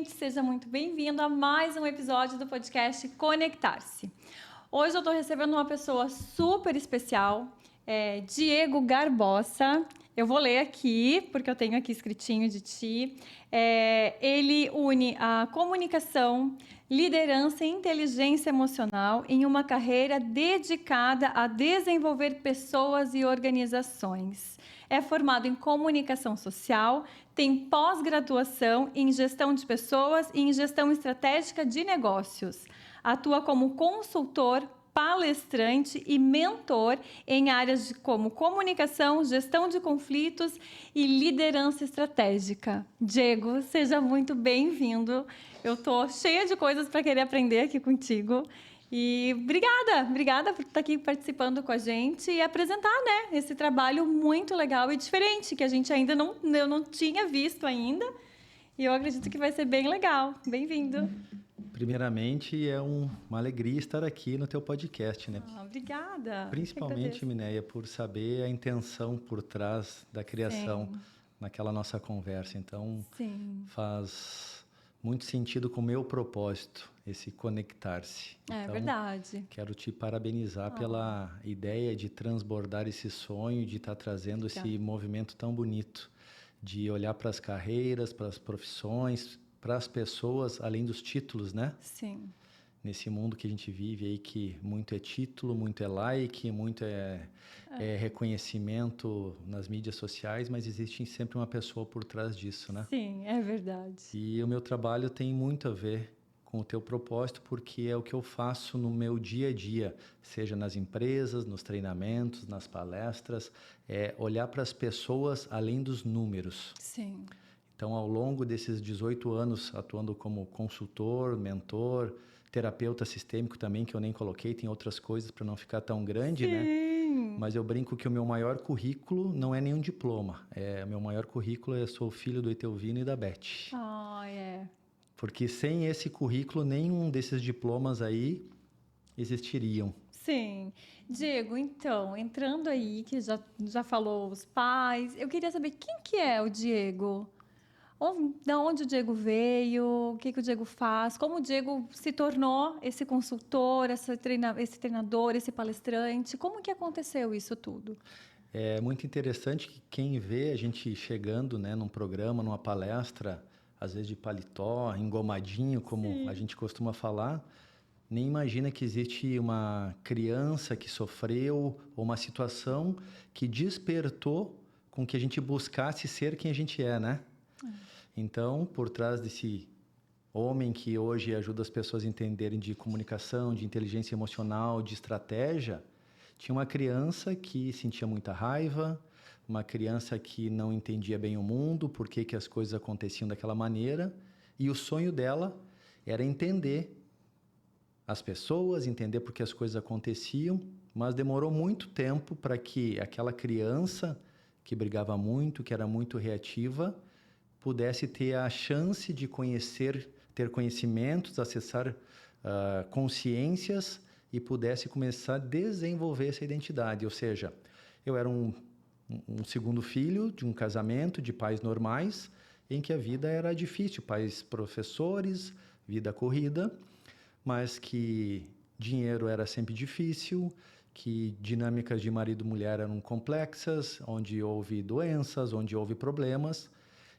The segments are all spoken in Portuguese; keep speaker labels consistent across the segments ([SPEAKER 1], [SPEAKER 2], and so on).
[SPEAKER 1] ouvinte, seja muito bem-vindo a mais um episódio do podcast Conectar-se. Hoje eu estou recebendo uma pessoa super especial, Diego Garbosa. Eu vou ler aqui, porque eu tenho aqui escritinho de ti. Ele une a comunicação, liderança e inteligência emocional em uma carreira dedicada a desenvolver pessoas e organizações. É formado em comunicação social, tem pós-graduação em gestão de pessoas e em gestão estratégica de negócios. Atua como consultor, palestrante e mentor em áreas como comunicação, gestão de conflitos e liderança estratégica. Diego, seja muito bem-vindo. Eu estou cheia de coisas para querer aprender aqui contigo. E obrigada por estar aqui participando com a gente e apresentar, né, esse trabalho muito legal e diferente que a gente ainda eu não tinha visto ainda. E eu acredito que vai ser bem legal. Bem-vindo.
[SPEAKER 2] Primeiramente, uma alegria estar aqui no teu podcast, né?
[SPEAKER 1] Obrigada.
[SPEAKER 2] Principalmente, Mineia, por saber a intenção por trás da criação naquela nossa conversa. Então, faz muito sentido com o meu propósito, esse conectar-se.
[SPEAKER 1] É
[SPEAKER 2] então,
[SPEAKER 1] verdade.
[SPEAKER 2] Quero te parabenizar pela ideia de transbordar esse sonho, de estar trazendo esse movimento tão bonito, de olhar para as carreiras, para as profissões, para as pessoas, além dos títulos, né?
[SPEAKER 1] Sim.
[SPEAKER 2] Nesse mundo que a gente vive aí, que muito é título, muito é like, muito é reconhecimento nas mídias sociais, mas existe sempre uma pessoa por trás disso, né?
[SPEAKER 1] Sim, é verdade.
[SPEAKER 2] E o meu trabalho tem muito a ver com o teu propósito, porque é o que eu faço no meu dia a dia, seja nas empresas, nos treinamentos, nas palestras, é olhar para as pessoas além dos números.
[SPEAKER 1] Sim.
[SPEAKER 2] Então, ao longo desses 18 anos atuando como consultor, mentor, terapeuta sistêmico também, que eu nem coloquei, tem outras coisas para não ficar tão grande, né? Mas eu brinco que o meu maior currículo não é nenhum diploma. O meu maior currículo eu sou filho do Etelvino e da Beth. Porque sem esse currículo, nenhum desses diplomas aí existiriam.
[SPEAKER 1] Sim. Diego, então, entrando aí, que já falou os pais, eu queria saber quem que é o Diego? Da onde o Diego veio, o que o Diego faz, como o Diego se tornou esse consultor, esse treinador, esse palestrante, como que aconteceu isso tudo?
[SPEAKER 2] É muito interessante que quem vê a gente chegando, né, num programa, numa palestra, às vezes de paletó, engomadinho, como a gente costuma falar, nem imagina que existe uma criança que sofreu ou uma situação que despertou com que a gente buscasse ser quem a gente é, né? Então, por trás desse homem que hoje ajuda as pessoas a entenderem de comunicação, de inteligência emocional, de estratégia, tinha uma criança que sentia muita raiva, uma criança que não entendia bem o mundo, por que as coisas aconteciam daquela maneira, e o sonho dela era entender as pessoas, entender por que as coisas aconteciam, mas demorou muito tempo para que aquela criança que brigava muito, que era muito reativa, pudesse ter a chance de conhecer, ter conhecimentos, acessar consciências e pudesse começar a desenvolver essa identidade. Ou seja, eu era um segundo filho de um casamento de pais normais, em que a vida era difícil, pais professores, vida corrida, mas que dinheiro era sempre difícil, que dinâmicas de marido e mulher eram complexas, onde houve doenças, onde houve problemas,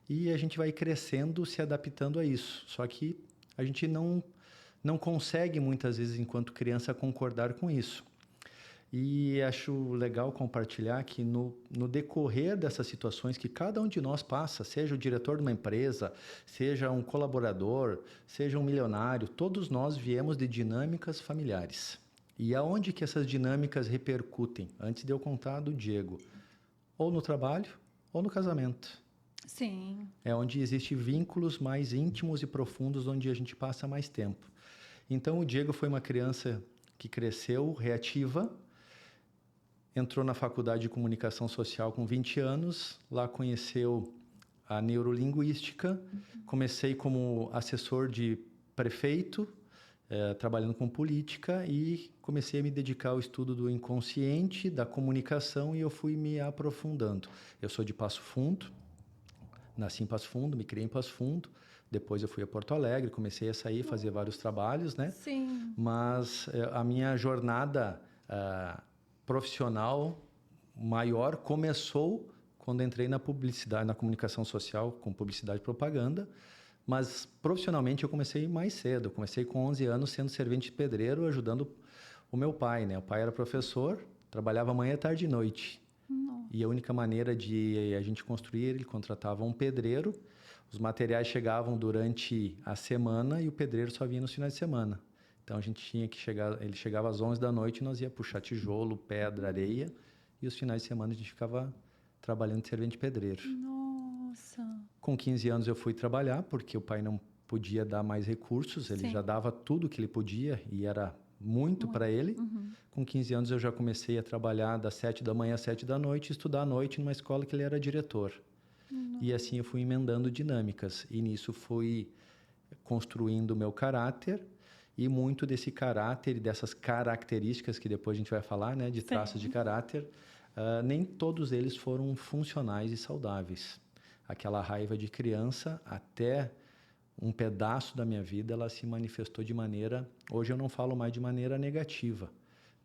[SPEAKER 2] e a gente vai crescendo, se adaptando a isso. Só que a gente não consegue, muitas vezes, enquanto criança, concordar com isso. E acho legal compartilhar que no decorrer dessas situações que cada um de nós passa, seja o diretor de uma empresa, seja um colaborador, seja um milionário, todos nós viemos de dinâmicas familiares. E aonde que essas dinâmicas repercutem? Antes de eu contar do Diego, ou no trabalho ou no casamento.
[SPEAKER 1] Sim.
[SPEAKER 2] É onde existem vínculos mais íntimos e profundos, onde a gente passa mais tempo. Então, o Diego foi uma criança que cresceu reativa, entrou na faculdade de comunicação social com 20 anos, lá conheceu a neurolinguística, comecei como assessor de prefeito, trabalhando com política, e comecei a me dedicar ao estudo do inconsciente, da comunicação, e eu fui me aprofundando. Eu sou de Passo Fundo, nasci em Passo Fundo, me criei em Passo Fundo, Depois eu fui a Porto Alegre, comecei a sair, fazer vários trabalhos, né?
[SPEAKER 1] Sim.
[SPEAKER 2] Mas a minha jornada profissional maior começou quando entrei na publicidade, na comunicação social, com publicidade e propaganda. Mas profissionalmente eu comecei mais cedo. Eu comecei com 11 anos sendo servente de pedreiro, ajudando o meu pai, né? O pai era professor, trabalhava manhã, tarde e noite.
[SPEAKER 1] Nossa.
[SPEAKER 2] E a única maneira de a gente construir, ele contratava um pedreiro. Os materiais chegavam durante a semana e o pedreiro só vinha nos finais de semana. Então a gente tinha que chegar, ele chegava às 11 da noite e nós ia puxar tijolo, pedra, areia, e os finais de semana a gente ficava trabalhando de servente de pedreiro.
[SPEAKER 1] Nossa.
[SPEAKER 2] Com 15 anos eu fui trabalhar, porque o pai não podia dar mais recursos, ele
[SPEAKER 1] Sim.
[SPEAKER 2] já dava tudo que ele podia e era muito para ele.
[SPEAKER 1] Uhum.
[SPEAKER 2] Com 15 anos eu já comecei a trabalhar das 7 da manhã às 7 da noite e estudar à noite numa escola que ele era diretor. E assim eu fui emendando dinâmicas e nisso fui construindo o meu caráter e muito desse caráter e dessas características que depois a gente vai falar, né, de traços de caráter, nem todos eles foram funcionais e saudáveis. Aquela raiva de criança, até um pedaço da minha vida, ela se manifestou de maneira... Hoje eu não falo mais de maneira negativa,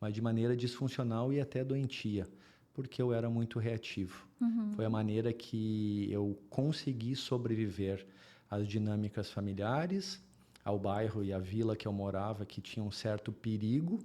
[SPEAKER 2] mas de maneira disfuncional e até doentia, porque eu era muito reativo. Foi a maneira que eu consegui sobreviver às dinâmicas familiares, ao bairro e à vila que eu morava, que tinha um certo perigo.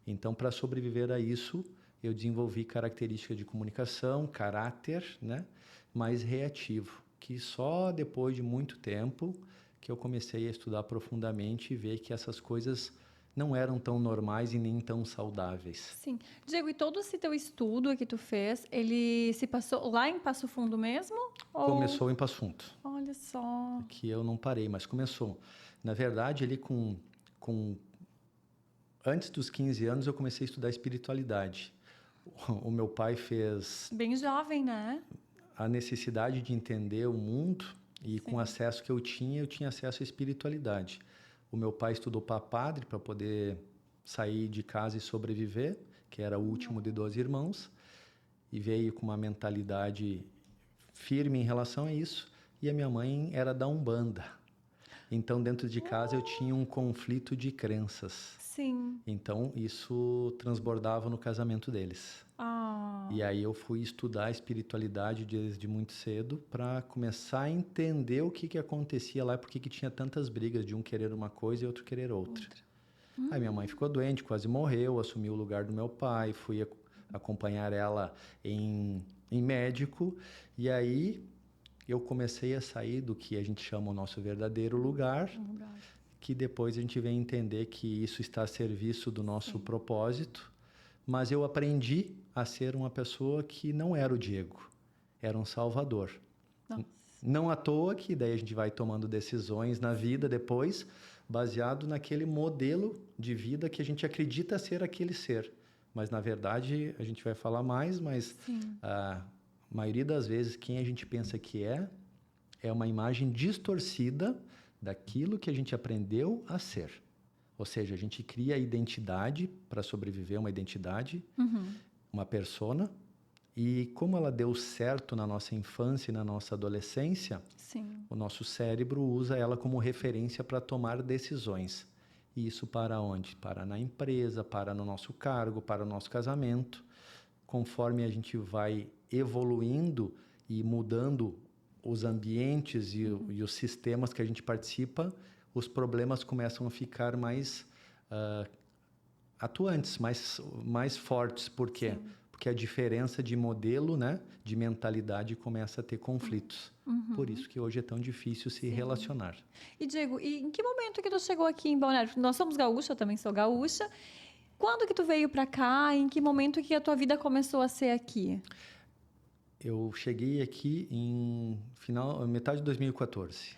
[SPEAKER 2] Então, para sobreviver a isso, eu desenvolvi características de comunicação, caráter, né? Mais reativo, que só depois de muito tempo que eu comecei a estudar profundamente e ver que essas coisas não eram tão normais e nem tão saudáveis.
[SPEAKER 1] Sim. Diego, e todo esse teu estudo que tu fez, ele se passou lá em Passo Fundo mesmo? Ou...
[SPEAKER 2] Começou em Passo Fundo.
[SPEAKER 1] Olha só.
[SPEAKER 2] Que eu não parei, mas começou. Na verdade, ali antes dos 15 anos, eu comecei a estudar espiritualidade. O meu pai fez
[SPEAKER 1] Bem jovem, né?
[SPEAKER 2] a necessidade de entender o mundo e com o acesso que eu tinha acesso à espiritualidade. O meu pai estudou para padre para poder sair de casa e sobreviver, que era o último de 12 irmãos, e veio com uma mentalidade firme em relação a isso. E a minha mãe era da Umbanda. Então, dentro de casa, eu tinha um conflito de crenças.
[SPEAKER 1] Sim.
[SPEAKER 2] Então, isso transbordava no casamento deles.
[SPEAKER 1] Ah.
[SPEAKER 2] E aí eu fui estudar a espiritualidade desde muito cedo para começar a entender o que acontecia lá e por que tinha tantas brigas de um querer uma coisa e outro querer outra. Aí minha mãe ficou doente, quase morreu, assumi o lugar do meu pai, fui acompanhar ela em médico. E aí eu comecei a sair do que a gente chama o nosso verdadeiro lugar, que depois a gente vem entender que isso está a serviço do nosso propósito. Mas eu aprendi a ser uma pessoa que não era o Diego, era um salvador.
[SPEAKER 1] Nossa.
[SPEAKER 2] Não à toa que daí a gente vai tomando decisões na vida depois, baseado naquele modelo de vida que a gente acredita ser aquele ser. Mas, na verdade, a gente vai falar mais, mas a maioria das vezes quem a gente pensa que é uma imagem distorcida daquilo que a gente aprendeu a ser. Ou seja, a gente cria a identidade para sobreviver, uma identidade, uma persona, e como ela deu certo na nossa infância e na nossa adolescência, o nosso cérebro usa ela como referência para tomar decisões. E isso para onde? Para na empresa, para no nosso cargo, para o nosso casamento. Conforme a gente vai evoluindo e mudando os ambientes e os sistemas que a gente participa, os problemas começam a ficar mais atuantes, mais fortes. Por quê? Porque a diferença de modelo, né, de mentalidade começa a ter conflitos. Por isso que hoje é tão difícil se relacionar.
[SPEAKER 1] E Diego, e em que momento que tu chegou aqui em Balneário? Nós somos gaúcha, eu também sou gaúcha. Quando que tu veio para cá? Em que momento que a tua vida começou a ser aqui?
[SPEAKER 2] Eu cheguei aqui em metade de 2014.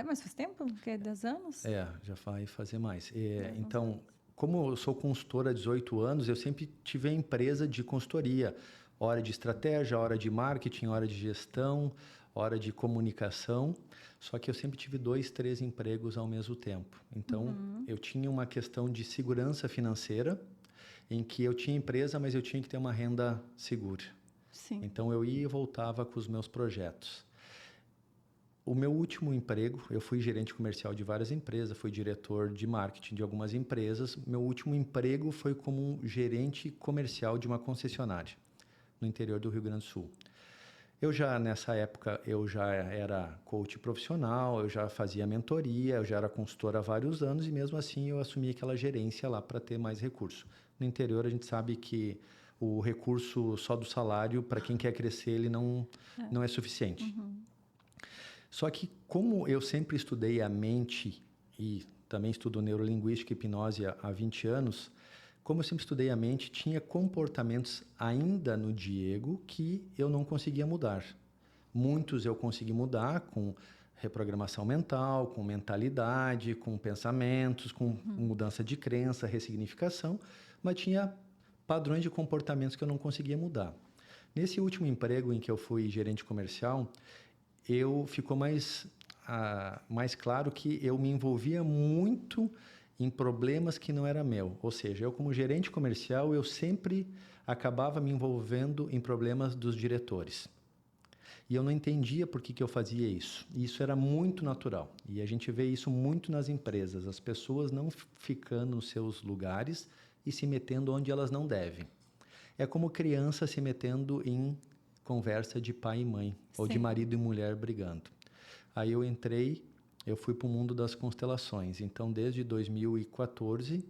[SPEAKER 1] Mas faz tempo? Que é 10 anos?
[SPEAKER 2] Já vai fazer mais. Então, como eu sou consultor há 18 anos, eu sempre tive a empresa de consultoria. Hora de estratégia, hora de marketing, hora de gestão, hora de comunicação. Só que eu sempre tive 2, 3 empregos ao mesmo tempo. Então, eu tinha uma questão de segurança financeira, em que eu tinha empresa, mas eu tinha que ter uma renda segura.
[SPEAKER 1] Sim.
[SPEAKER 2] Então, eu ia e voltava com os meus projetos. O meu último emprego, eu fui gerente comercial de várias empresas, fui diretor de marketing de algumas empresas. Meu último emprego foi como um gerente comercial de uma concessionária no interior do Rio Grande do Sul. Nessa época, eu já era coach profissional, eu já fazia mentoria, eu já era consultor há vários anos e mesmo assim eu assumi aquela gerência lá para ter mais recurso. No interior, a gente sabe que o recurso só do salário, para quem quer crescer, ele não é suficiente. Só que como eu sempre estudei a mente e também estudo neurolinguística e hipnose há 20 anos, como eu sempre estudei a mente, tinha comportamentos ainda no Diego que eu não conseguia mudar. Muitos eu consegui mudar com reprogramação mental, com mentalidade, com pensamentos, com mudança de crença, ressignificação, mas tinha padrões de comportamentos que eu não conseguia mudar. Nesse último emprego em que eu fui gerente comercial, ficou mais claro que eu me envolvia muito em problemas que não era meu. Ou seja, eu como gerente comercial, eu sempre acabava me envolvendo em problemas dos diretores. E eu não entendia por que eu fazia isso. E isso era muito natural. E a gente vê isso muito nas empresas. As pessoas não ficando nos seus lugares e se metendo onde elas não devem. É como criança se metendo em conversa de pai e mãe, ou de marido e mulher brigando. Aí eu fui para o mundo das constelações. Então, desde 2014,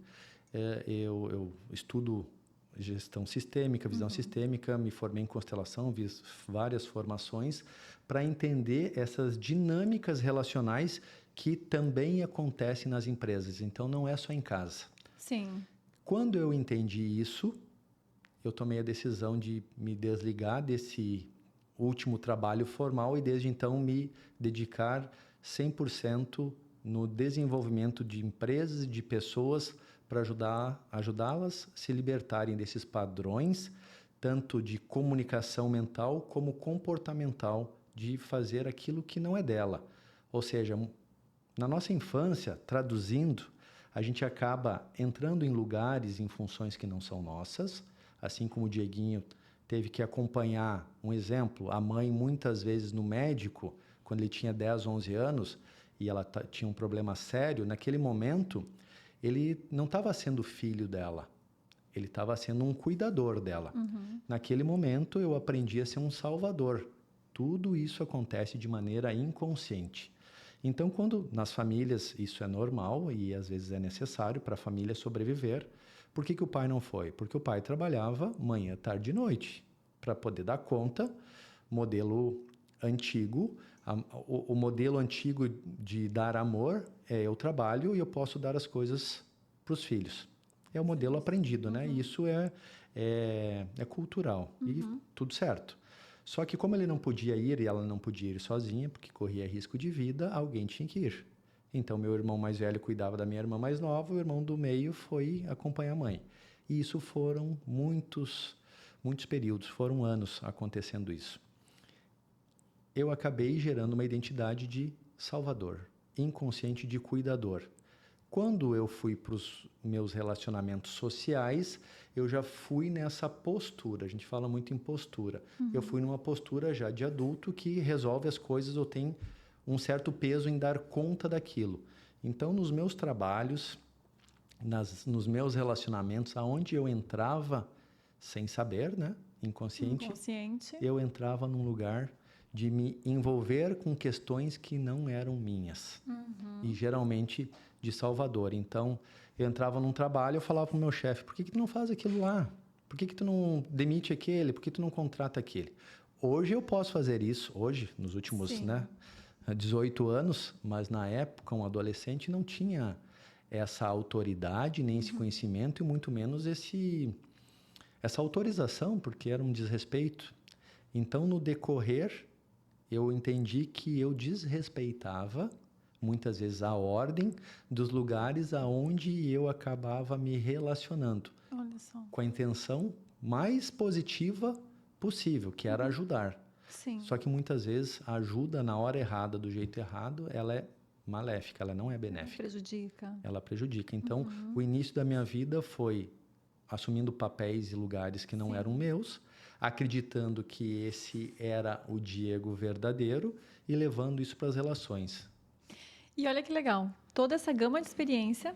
[SPEAKER 2] eu estudo gestão sistêmica, visão sistêmica, me formei em constelação, fiz várias formações para entender essas dinâmicas relacionais que também acontecem nas empresas. Então, não é só em casa.
[SPEAKER 1] Sim.
[SPEAKER 2] Quando eu entendi isso, eu tomei a decisão de me desligar desse último trabalho formal e desde então me dedicar 100% no desenvolvimento de empresas e de pessoas para ajudá-las a se libertarem desses padrões, tanto de comunicação mental como comportamental, de fazer aquilo que não é dela. Ou seja, na nossa infância, traduzindo, a gente acaba entrando em lugares, em funções que não são nossas, assim como o Dieguinho teve que acompanhar, um exemplo, a mãe muitas vezes no médico, quando ele tinha 10, 11 anos, e ela tinha um problema sério, naquele momento, ele não estava sendo filho dela, ele estava sendo um cuidador dela. Naquele momento, eu aprendi a ser um salvador. Tudo isso acontece de maneira inconsciente. Então, quando nas famílias isso é normal e às vezes é necessário para a família sobreviver, por que o pai não foi? Porque o pai trabalhava manhã, tarde e noite para poder dar conta. Modelo antigo, o modelo antigo de dar amor é eu trabalho e eu posso dar as coisas para os filhos. É o modelo aprendido, né? E isso é cultural e tudo certo. Só que como ele não podia ir e ela não podia ir sozinha, porque corria risco de vida, alguém tinha que ir. Então, meu irmão mais velho cuidava da minha irmã mais nova, o irmão do meio foi acompanhar a mãe. E isso foram muitos períodos, foram anos acontecendo isso. Eu acabei gerando uma identidade de salvador, inconsciente de cuidador. Quando eu fui para os meus relacionamentos sociais, eu já fui nessa postura. A gente fala muito em postura. Eu fui numa postura já de adulto que resolve as coisas ou tem um certo peso em dar conta daquilo. Então, nos meus trabalhos, nos meus relacionamentos, aonde eu entrava sem saber, né, inconsciente, eu entrava num lugar de me envolver com questões que não eram minhas. E geralmente de salvador. Então, eu entrava num trabalho, eu falava pro meu chefe, por que tu não faz aquilo lá? Por que tu não demite aquele? Por que tu não contrata aquele? Hoje eu posso fazer isso, hoje, nos últimos 18 anos, mas na época, um adolescente não tinha essa autoridade, nem esse conhecimento, e muito menos essa autorização, porque era um desrespeito. Então, no decorrer, eu entendi que eu desrespeitava muitas vezes a ordem dos lugares aonde eu acabava me relacionando.
[SPEAKER 1] Olha só.
[SPEAKER 2] Com a intenção mais positiva possível, que era ajudar.
[SPEAKER 1] Sim.
[SPEAKER 2] Só que muitas vezes a ajuda na hora errada, do jeito errado, ela é maléfica, ela não é benéfica. Ela prejudica. Então, o início da minha vida foi assumindo papéis e lugares que não eram meus, acreditando que esse era o Diego verdadeiro e levando isso para as relações.
[SPEAKER 1] E olha que legal, toda essa gama de experiência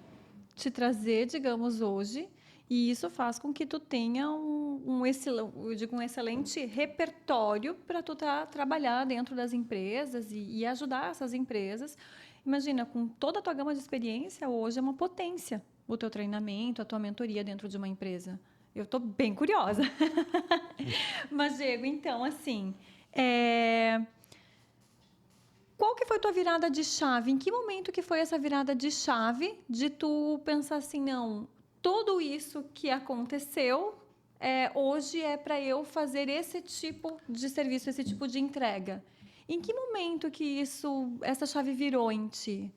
[SPEAKER 1] te trazer, digamos, hoje, e isso faz com que tu tenha um excelente repertório para tu trabalhar dentro das empresas e ajudar essas empresas. Imagina, com toda a tua gama de experiência, hoje é uma potência o teu treinamento, a tua mentoria dentro de uma empresa. Eu estou bem curiosa. Mas, Diego, então, assim, qual que foi tua virada de chave? Em que momento que foi essa virada de chave de tu pensar assim, não, tudo isso que aconteceu hoje é para eu fazer esse tipo de serviço, esse tipo de entrega? Em que momento que essa chave virou em ti?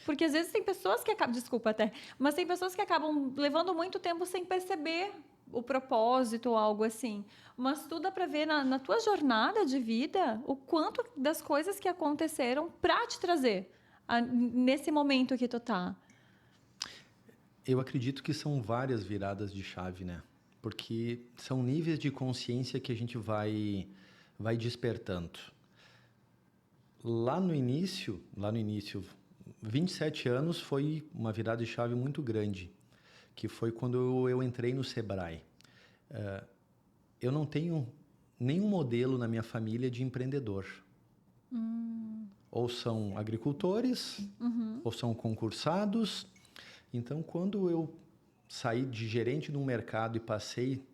[SPEAKER 1] Porque às vezes tem pessoas que acabam, desculpa até, mas tem pessoas que acabam levando muito tempo sem perceber o propósito ou algo assim. Mas tu dá para ver na tua jornada de vida o quanto das coisas que aconteceram para te trazer nesse momento que tu tá.
[SPEAKER 2] Eu acredito que são várias viradas de chave, né? Porque são níveis de consciência que a gente vai despertando. Lá no início, 27 anos foi uma virada de chave muito grande, que foi quando eu entrei no Sebrae. Eu não tenho nenhum modelo na minha família de empreendedor. Ou são agricultores, ou são concursados. Então, quando eu saí de gerente de um mercado e passei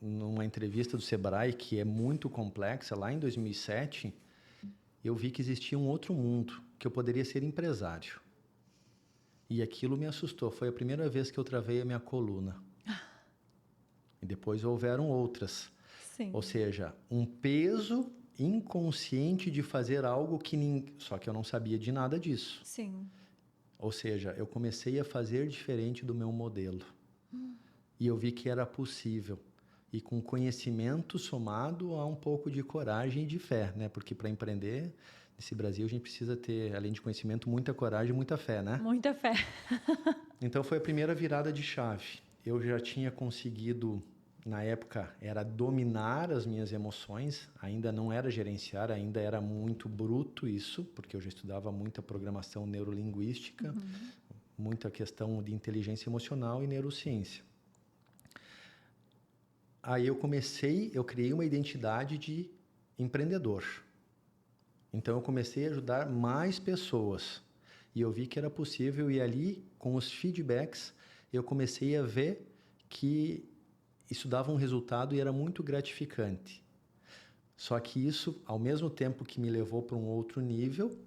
[SPEAKER 2] numa entrevista do Sebrae, que é muito complexa, lá em 2007, eu vi que existia um outro mundo, que eu poderia ser empresário. E aquilo me assustou. Foi a primeira vez que eu travei a minha coluna. E depois houveram outras.
[SPEAKER 1] Sim.
[SPEAKER 2] Ou seja, um peso inconsciente de fazer algo que só que eu não sabia de nada disso.
[SPEAKER 1] Sim.
[SPEAKER 2] Ou seja, eu comecei a fazer diferente do meu modelo. E eu vi que era possível. E com conhecimento somado a um pouco de coragem e de fé, né? Porque para empreender nesse Brasil a gente precisa ter, além de conhecimento, muita coragem e muita fé, né?
[SPEAKER 1] Muita fé.
[SPEAKER 2] Então foi a primeira virada de chave. Eu já tinha conseguido, na época, era dominar as minhas emoções, ainda não era gerenciar, ainda era muito bruto isso, porque eu já estudava muita programação neurolinguística, muita questão de inteligência emocional e neurociência. Aí eu criei uma identidade de empreendedor. Então eu comecei a ajudar mais pessoas. E eu vi que era possível, e ali, com os feedbacks, eu comecei a ver que isso dava um resultado e era muito gratificante. Só que isso, ao mesmo tempo que me levou para um outro nível,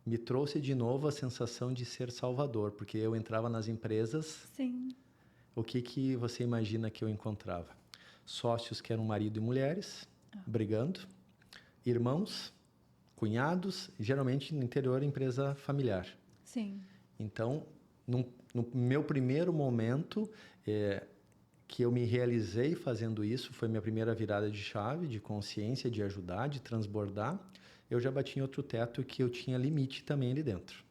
[SPEAKER 2] me trouxe de novo a sensação de ser salvador, porque eu entrava nas empresas.
[SPEAKER 1] Sim.
[SPEAKER 2] O que você imagina que eu encontrava? Sócios que eram marido e mulheres, brigando, irmãos, cunhados, geralmente no interior empresa familiar.
[SPEAKER 1] Sim.
[SPEAKER 2] Então, no meu primeiro momento, que eu me realizei fazendo isso, foi minha primeira virada de chave, de consciência, de ajudar, de transbordar. Eu já bati em outro teto que eu tinha limite também ali dentro.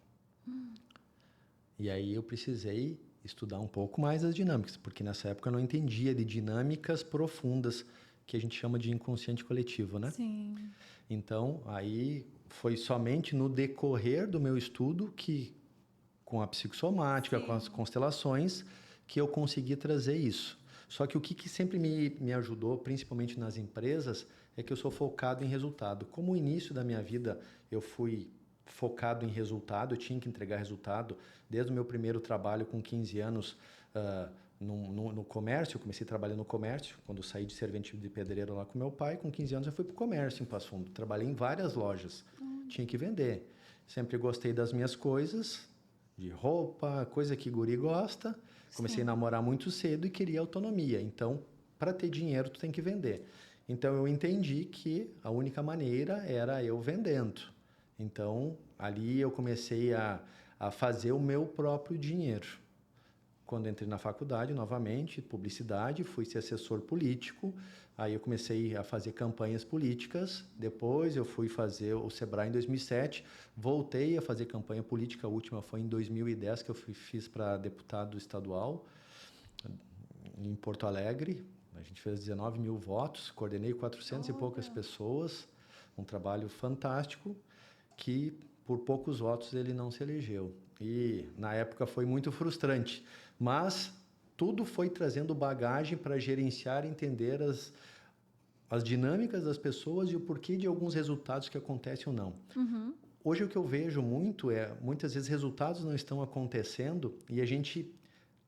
[SPEAKER 2] E aí eu precisei estudar um pouco mais as dinâmicas, porque nessa época eu não entendia de dinâmicas profundas, que a gente chama de inconsciente coletivo, né?
[SPEAKER 1] Sim.
[SPEAKER 2] Então, aí foi somente no decorrer do meu estudo que, com a psicossomática, com as constelações, que eu consegui trazer isso. Só que o que sempre me ajudou, principalmente nas empresas, é que eu sou focado em resultado. Como o início da minha vida eu fui focado em resultado, eu tinha que entregar resultado. Desde o meu primeiro trabalho com 15 anos no comércio, eu comecei trabalhando no comércio, quando eu saí de servente de pedreiro lá com meu pai, com 15 anos eu fui para o comércio em Passo Fundo. Trabalhei em várias lojas, tinha que vender. Sempre gostei das minhas coisas, de roupa, coisa que guri gosta. Comecei a namorar muito cedo e queria autonomia. Então, para ter dinheiro, tu tem que vender. Então, eu entendi que a única maneira era eu vendendo. Então, ali eu comecei a fazer o meu próprio dinheiro. Quando entrei na faculdade, novamente, publicidade, fui ser assessor político. Aí eu comecei a fazer campanhas políticas. Depois eu fui fazer o Sebrae em 2007. Voltei a fazer campanha política. A última foi em 2010, que eu fiz para deputado estadual em Porto Alegre. A gente fez 19 mil votos, coordenei 400 e poucas pessoas, um trabalho fantástico, que por poucos votos ele não se elegeu. E na época foi muito frustrante, mas tudo foi trazendo bagagem para gerenciar e entender as dinâmicas das pessoas e o porquê de alguns resultados que acontecem ou não.
[SPEAKER 1] Uhum.
[SPEAKER 2] Hoje o que eu vejo muito é, muitas vezes resultados não estão acontecendo e a gente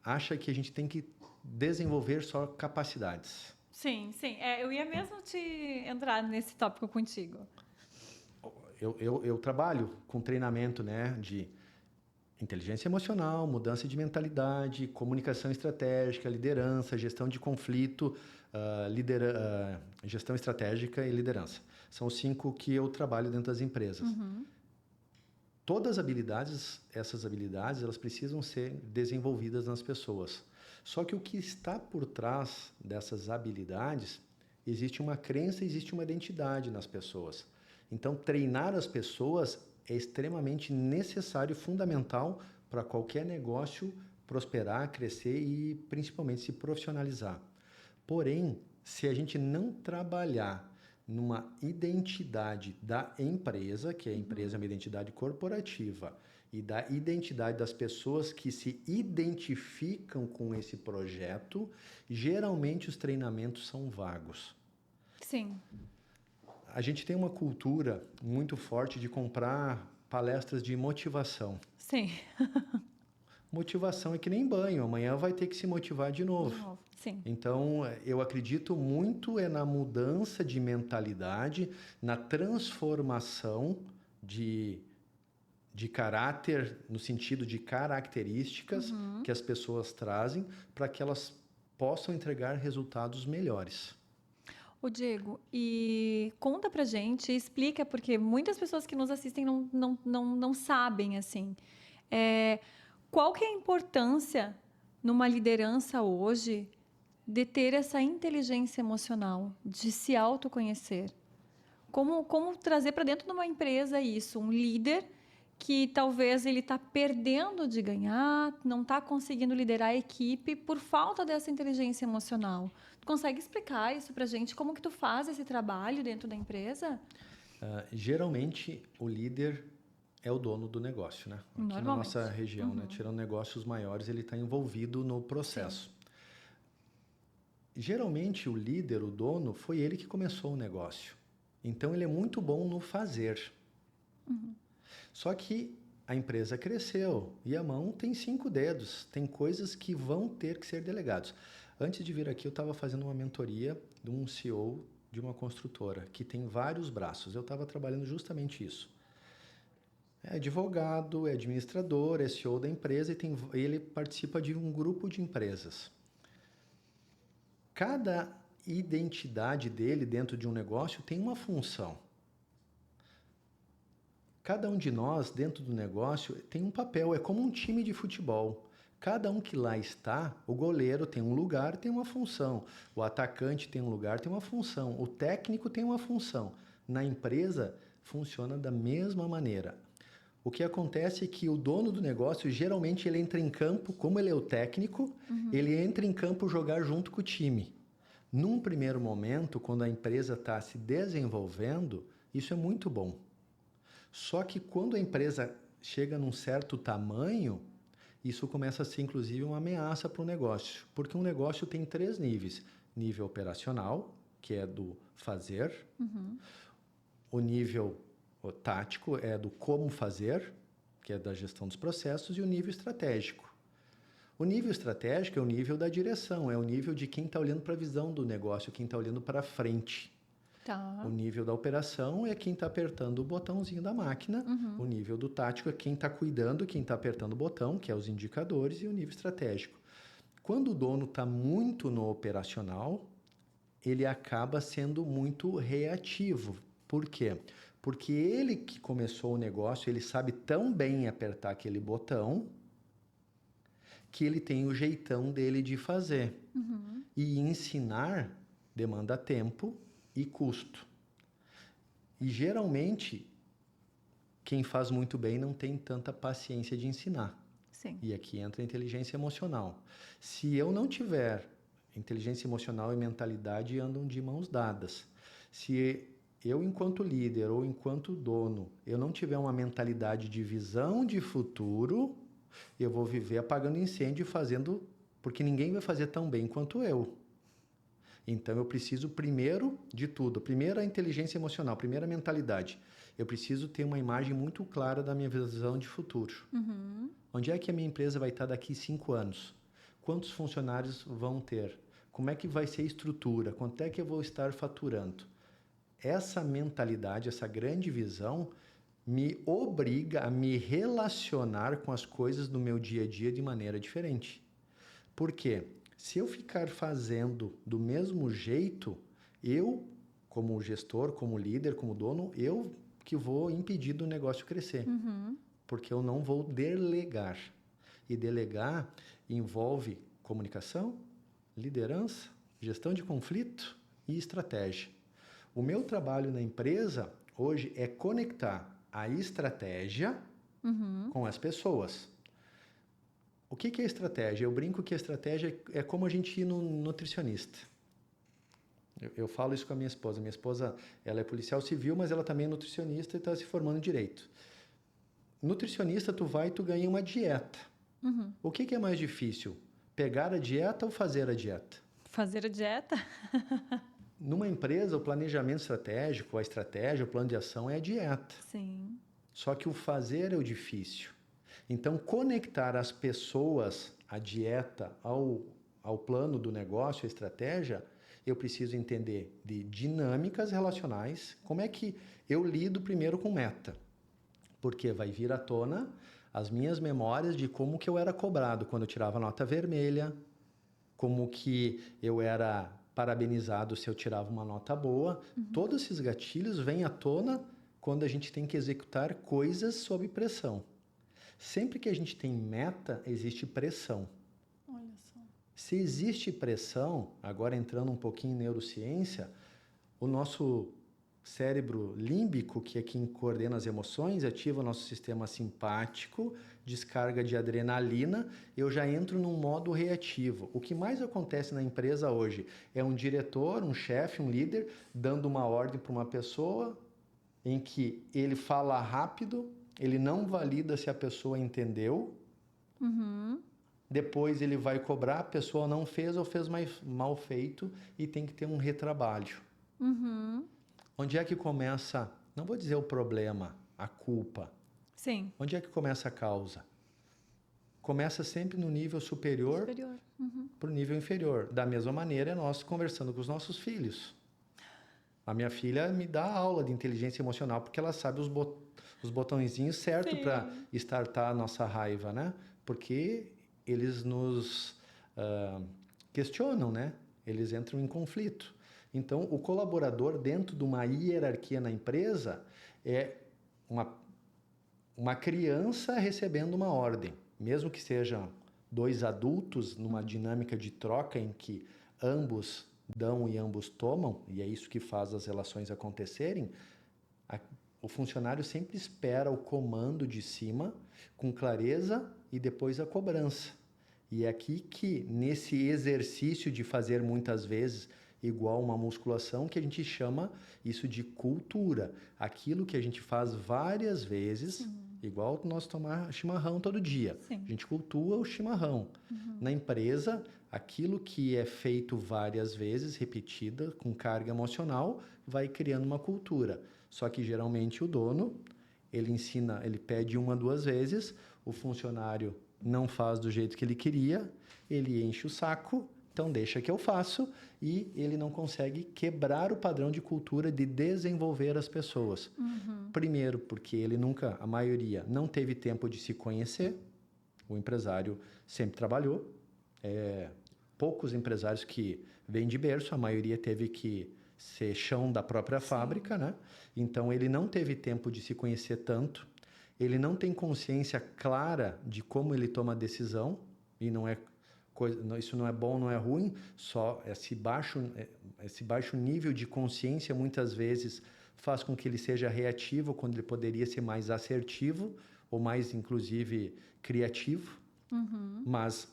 [SPEAKER 2] acha que a gente tem que desenvolver só capacidades.
[SPEAKER 1] Sim, sim. Eu ia mesmo te entrar nesse tópico contigo.
[SPEAKER 2] Eu trabalho com treinamento, né, de inteligência emocional, mudança de mentalidade, comunicação estratégica, liderança, gestão de conflito, gestão estratégica e liderança. São os 5 que eu trabalho dentro das empresas.
[SPEAKER 1] Uhum.
[SPEAKER 2] Todas as habilidades, essas habilidades, elas precisam ser desenvolvidas nas pessoas. Só que o que está por trás dessas habilidades, existe uma crença, existe uma identidade nas pessoas. Então, treinar as pessoas é extremamente necessário, fundamental para qualquer negócio prosperar, crescer e principalmente se profissionalizar. Porém, se a gente não trabalhar numa identidade da empresa, que a empresa é uma identidade corporativa, e da identidade das pessoas que se identificam com esse projeto, geralmente os treinamentos são vagos.
[SPEAKER 1] Sim.
[SPEAKER 2] A gente tem uma cultura muito forte de comprar palestras de motivação.
[SPEAKER 1] Sim.
[SPEAKER 2] Motivação é que nem banho, amanhã vai ter que se motivar de novo.
[SPEAKER 1] Sim.
[SPEAKER 2] Então, eu acredito muito na mudança de mentalidade, na transformação de caráter, no sentido de características que as pessoas trazem para que elas possam entregar resultados melhores.
[SPEAKER 1] Ô Diego, e conta pra gente, explica, porque muitas pessoas que nos assistem não sabem, assim, qual que é a importância numa liderança hoje de ter essa inteligência emocional, de se autoconhecer? Como trazer para dentro de uma empresa isso? Um líder que talvez ele está perdendo de ganhar, não está conseguindo liderar a equipe por falta dessa inteligência emocional. Tu consegue explicar isso para a gente? Como que tu faz esse trabalho dentro da empresa?
[SPEAKER 2] Geralmente, o líder é o dono do negócio, né? Aqui na nossa região, né? Tirando negócios maiores, ele está envolvido no processo. Sim. Geralmente, o líder, o dono, foi ele que começou o negócio. Então, ele é muito bom no fazer. Só que a empresa cresceu e a mão tem 5 dedos. Tem coisas que vão ter que ser delegados. Antes de vir aqui, eu estava fazendo uma mentoria de um CEO de uma construtora que tem vários braços. Eu estava trabalhando justamente isso. É advogado, é administrador, é CEO da empresa e ele participa de um grupo de empresas. Cada identidade dele dentro de um negócio tem uma função. Cada um de nós dentro do negócio tem um papel, é como um time de futebol. Cada um que lá está, o goleiro tem um lugar, tem uma função. O atacante tem um lugar, tem uma função. O técnico tem uma função. Na empresa, funciona da mesma maneira. O que acontece é que o dono do negócio, geralmente, ele entra em campo, como ele é o técnico, ele entra em campo jogar junto com o time. Num primeiro momento, quando a empresa está se desenvolvendo, isso é muito bom. Só que quando a empresa chega num certo tamanho, isso começa a ser, inclusive, uma ameaça para o negócio. Porque um negócio tem 3 níveis. Nível operacional, que é do fazer. O nível tático é do como fazer, que é da gestão dos processos. E o nível estratégico. O nível estratégico é o nível da direção, é o nível de quem está olhando para a visão do negócio, quem está olhando para frente.
[SPEAKER 1] Tá.
[SPEAKER 2] O nível da operação é quem está apertando o botãozinho da máquina. O nível do tático é quem está cuidando, quem está apertando o botão, que é os indicadores, e o nível estratégico. Quando o dono está muito no operacional, ele acaba sendo muito reativo. Por quê? Porque ele que começou o negócio, ele sabe tão bem apertar aquele botão que ele tem o jeitão dele de fazer. E ensinar demanda tempo e custo. E geralmente, quem faz muito bem não tem tanta paciência de ensinar.
[SPEAKER 1] Sim.
[SPEAKER 2] E aqui entra a inteligência emocional. Se eu não tiver inteligência emocional e mentalidade andam de mãos dadas. Se eu, enquanto líder ou enquanto dono, eu não tiver uma mentalidade de visão de futuro, eu vou viver apagando incêndio e fazendo, porque ninguém vai fazer tão bem quanto eu. Então, eu preciso, primeiro de tudo, primeiro a inteligência emocional, primeiro a mentalidade. Eu preciso ter uma imagem muito clara da minha visão de futuro. Onde é que a minha empresa vai estar daqui 5 anos? Quantos funcionários vão ter? Como é que vai ser a estrutura? Quanto é que eu vou estar faturando? Essa mentalidade, essa grande visão, me obriga a me relacionar com as coisas do meu dia a dia de maneira diferente. Por quê? Se eu ficar fazendo do mesmo jeito, eu, como gestor, como líder, como dono, eu que vou impedir do negócio crescer. Porque eu não vou delegar. E delegar envolve comunicação, liderança, gestão de conflito e estratégia. O meu trabalho na empresa hoje é conectar a estratégia com as pessoas. O que é estratégia? Eu brinco que a estratégia é como a gente ir no nutricionista. Eu falo isso com a minha esposa. Minha esposa, ela é policial civil, mas ela também é nutricionista e está se formando em direito. Nutricionista, tu vai e tu ganha uma dieta. O que é mais difícil? Pegar a dieta ou fazer a dieta?
[SPEAKER 1] Fazer a dieta?
[SPEAKER 2] Numa empresa, o planejamento estratégico, a estratégia, o plano de ação é a dieta.
[SPEAKER 1] Sim.
[SPEAKER 2] Só que o fazer é o difícil. Então, conectar as pessoas, a dieta, ao plano do negócio, a estratégia, eu preciso entender de dinâmicas relacionais. Como é que eu lido primeiro com meta? Porque vai vir à tona as minhas memórias de como que eu era cobrado quando eu tirava nota vermelha, como que eu era parabenizado se eu tirava uma nota boa. Todos esses gatilhos vêm à tona quando a gente tem que executar coisas sob pressão. Sempre que a gente tem meta, existe pressão.
[SPEAKER 1] Olha só.
[SPEAKER 2] Se existe pressão, agora entrando um pouquinho em neurociência, o nosso cérebro límbico, que é quem coordena as emoções, ativa o nosso sistema simpático, descarga de adrenalina, eu já entro num modo reativo. O que mais acontece na empresa hoje é um diretor, um chefe, um líder, dando uma ordem para uma pessoa em que ele fala rápido, ele não valida se a pessoa entendeu, depois ele vai cobrar, a pessoa não fez ou fez mal feito e tem que ter um retrabalho. Onde é que começa, não vou dizer o problema, a culpa.
[SPEAKER 1] Sim.
[SPEAKER 2] Onde é que começa a causa? Começa sempre no nível superior para o nível inferior. Da mesma maneira, é nós conversando com os nossos filhos. A minha filha me dá aula de inteligência emocional porque ela sabe os botõezinhos certos para startar a nossa raiva, né? Porque eles nos questionam, né? Eles entram em conflito. Então, o colaborador dentro de uma hierarquia na empresa é uma criança recebendo uma ordem. Mesmo que sejam 2 adultos numa dinâmica de troca em que ambos dão e ambos tomam, e é isso que faz as relações acontecerem, o funcionário sempre espera o comando de cima com clareza e depois a cobrança. E é aqui que, nesse exercício de fazer muitas vezes igual uma musculação, que a gente chama isso de cultura. Aquilo que a gente faz várias vezes, igual nós tomar chimarrão todo dia. A gente cultua o chimarrão. Na empresa, aquilo que é feito várias vezes, repetida, com carga emocional, vai criando uma cultura. Só que geralmente o dono, ele ensina, ele pede 1 a 2 vezes, o funcionário não faz do jeito que ele queria, ele enche o saco, então deixa que eu faço, e ele não consegue quebrar o padrão de cultura de desenvolver as pessoas. Primeiro, porque ele nunca, a maioria, não teve tempo de se conhecer, o empresário sempre trabalhou, poucos empresários que vêm de berço, a maioria teve que ser chão da própria fábrica, né? Então ele não teve tempo de se conhecer tanto, ele não tem consciência clara de como ele toma a decisão, e não é isso não é bom, não é ruim, só esse baixo nível de consciência muitas vezes faz com que ele seja reativo quando ele poderia ser mais assertivo ou mais, inclusive, criativo. Mas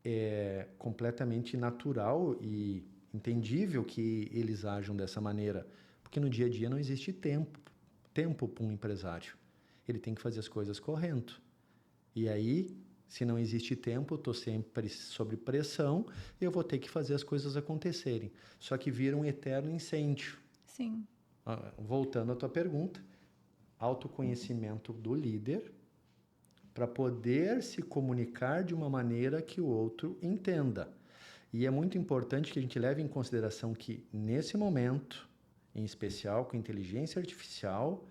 [SPEAKER 2] é completamente natural e entendível que eles ajam dessa maneira, porque no dia a dia não existe tempo para um empresário. Ele tem que fazer as coisas correndo. E aí, se não existe tempo, eu estou sempre sob pressão, eu vou ter que fazer as coisas acontecerem. Só que vira um eterno incêndio.
[SPEAKER 1] Sim.
[SPEAKER 2] Voltando à tua pergunta, autoconhecimento do líder para poder se comunicar de uma maneira que o outro entenda. E é muito importante que a gente leve em consideração que, nesse momento, em especial com inteligência artificial,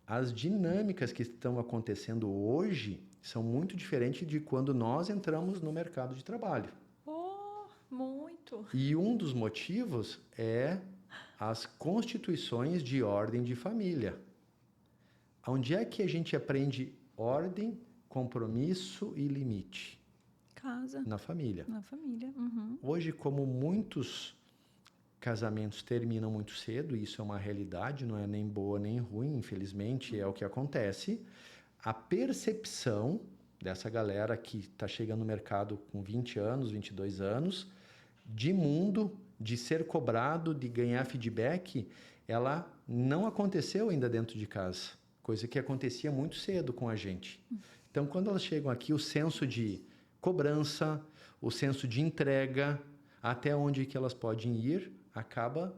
[SPEAKER 2] as dinâmicas que estão acontecendo hoje são muito diferentes de quando nós entramos no mercado de trabalho.
[SPEAKER 1] Oh, muito!
[SPEAKER 2] E um dos motivos é as constituições de ordem de família. Onde é que a gente aprende ordem, compromisso e limite?
[SPEAKER 1] Casa.
[SPEAKER 2] Na família.
[SPEAKER 1] Na família. Uhum.
[SPEAKER 2] Hoje, como muitos casamentos terminam muito cedo, isso é uma realidade, não é nem boa nem ruim, infelizmente é o que acontece, a percepção dessa galera que está chegando no mercado com 20 anos, 22 anos, de mundo, de ser cobrado, de ganhar feedback, ela não aconteceu ainda dentro de casa, coisa que acontecia muito cedo com a gente. Então, quando elas chegam aqui, o senso de cobrança, o senso de entrega, até onde que elas podem ir, acaba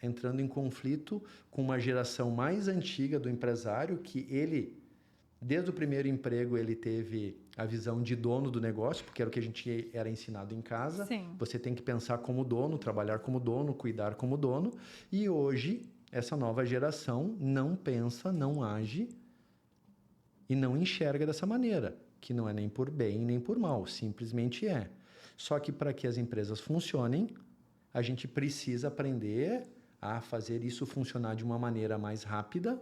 [SPEAKER 2] entrando em conflito com uma geração mais antiga do empresário, que ele, desde o primeiro emprego, ele teve a visão de dono do negócio, porque era o que a gente era ensinado em casa.
[SPEAKER 1] Sim.
[SPEAKER 2] Você tem que pensar como dono, trabalhar como dono, cuidar como dono. E hoje, essa nova geração não pensa, não age e não enxerga dessa maneira, que não é nem por bem nem por mal, simplesmente é. Só que para que as empresas funcionem, a gente precisa aprender a fazer isso funcionar de uma maneira mais rápida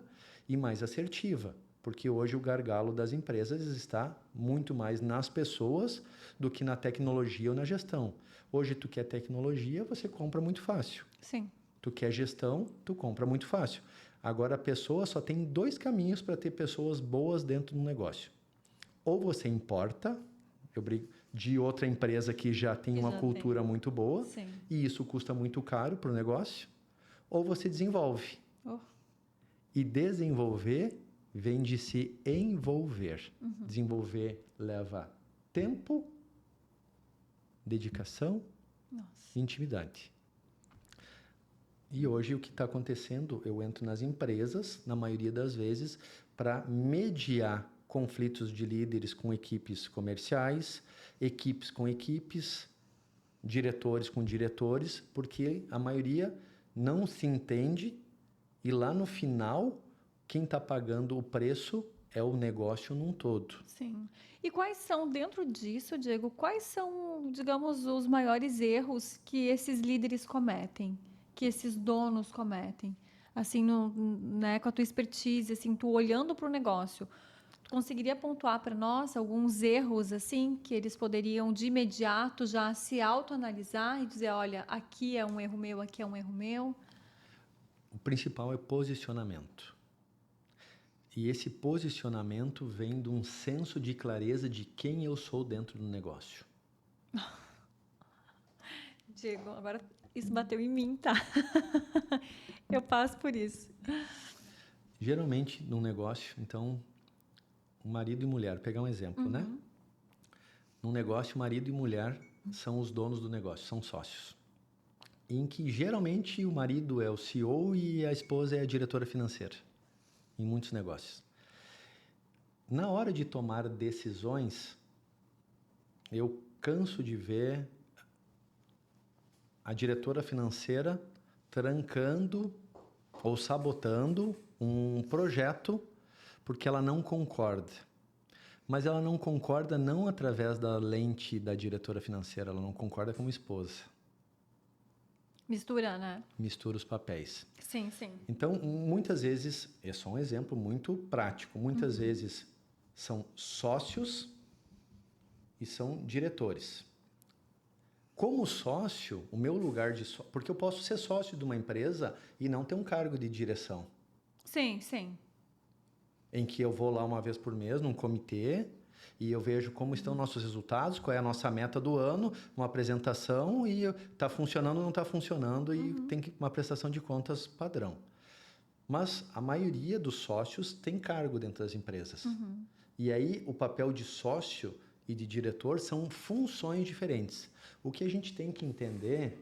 [SPEAKER 2] e mais assertiva, porque hoje o gargalo das empresas está muito mais nas pessoas do que na tecnologia ou na gestão. Hoje tu quer tecnologia, você compra muito fácil.
[SPEAKER 1] Sim.
[SPEAKER 2] Tu quer gestão, tu compra muito fácil. Agora a pessoa só tem 2 caminhos para ter pessoas boas dentro do negócio. Ou você importa, de outra empresa que já tem uma cultura muito boa,
[SPEAKER 1] Sim.
[SPEAKER 2] e isso custa muito caro para o negócio, ou você desenvolve.
[SPEAKER 1] Oh.
[SPEAKER 2] E desenvolver vem de se envolver. Desenvolver leva tempo, dedicação e intimidade. E hoje o que está acontecendo, eu entro nas empresas, na maioria das vezes, para mediar conflitos de líderes com equipes comerciais, equipes com equipes, diretores com diretores, porque a maioria não se entende e lá no final, quem está pagando o preço é o negócio num todo.
[SPEAKER 1] Sim. E quais são, dentro disso, Diego, quais são, digamos, os maiores erros que esses líderes cometem, que esses donos cometem? Assim, né, com a tua expertise, assim, tu olhando para o negócio, tu conseguiria pontuar para nós alguns erros, assim, que eles poderiam, de imediato, já se autoanalisar e dizer, olha, aqui é um erro meu, aqui é um erro meu?
[SPEAKER 2] O principal é posicionamento. E esse posicionamento vem de um senso de clareza de quem eu sou dentro do negócio.
[SPEAKER 1] Diego, agora isso bateu em mim, tá? Eu passo por isso.
[SPEAKER 2] Geralmente, num negócio, então, marido e mulher, pegar um exemplo, né? Num negócio, marido e mulher são os donos do negócio, são sócios. Em que, geralmente, o marido é o CEO e a esposa é a diretora financeira. Em muitos negócios. Na hora de tomar decisões, eu canso de ver a diretora financeira trancando ou sabotando um projeto porque ela não concorda. Mas ela não concorda não através da lente da diretora financeira, ela não concorda como esposa.
[SPEAKER 1] Mistura, né?
[SPEAKER 2] Mistura os papéis.
[SPEAKER 1] Sim, sim.
[SPEAKER 2] Então, muitas vezes, é só um exemplo muito prático, muitas vezes são sócios e são diretores. Como sócio, o meu lugar de sócio... Porque eu posso ser sócio de uma empresa e não ter um cargo de direção.
[SPEAKER 1] Sim, sim.
[SPEAKER 2] Em que eu vou lá uma vez por mês num comitê E eu vejo como estão nossos resultados, qual é a nossa meta do ano, uma apresentação e está funcionando ou não está funcionando e tem uma prestação de contas padrão. Mas a maioria dos sócios tem cargo dentro das empresas. E aí o papel de sócio e de diretor são funções diferentes. O que a gente tem que entender,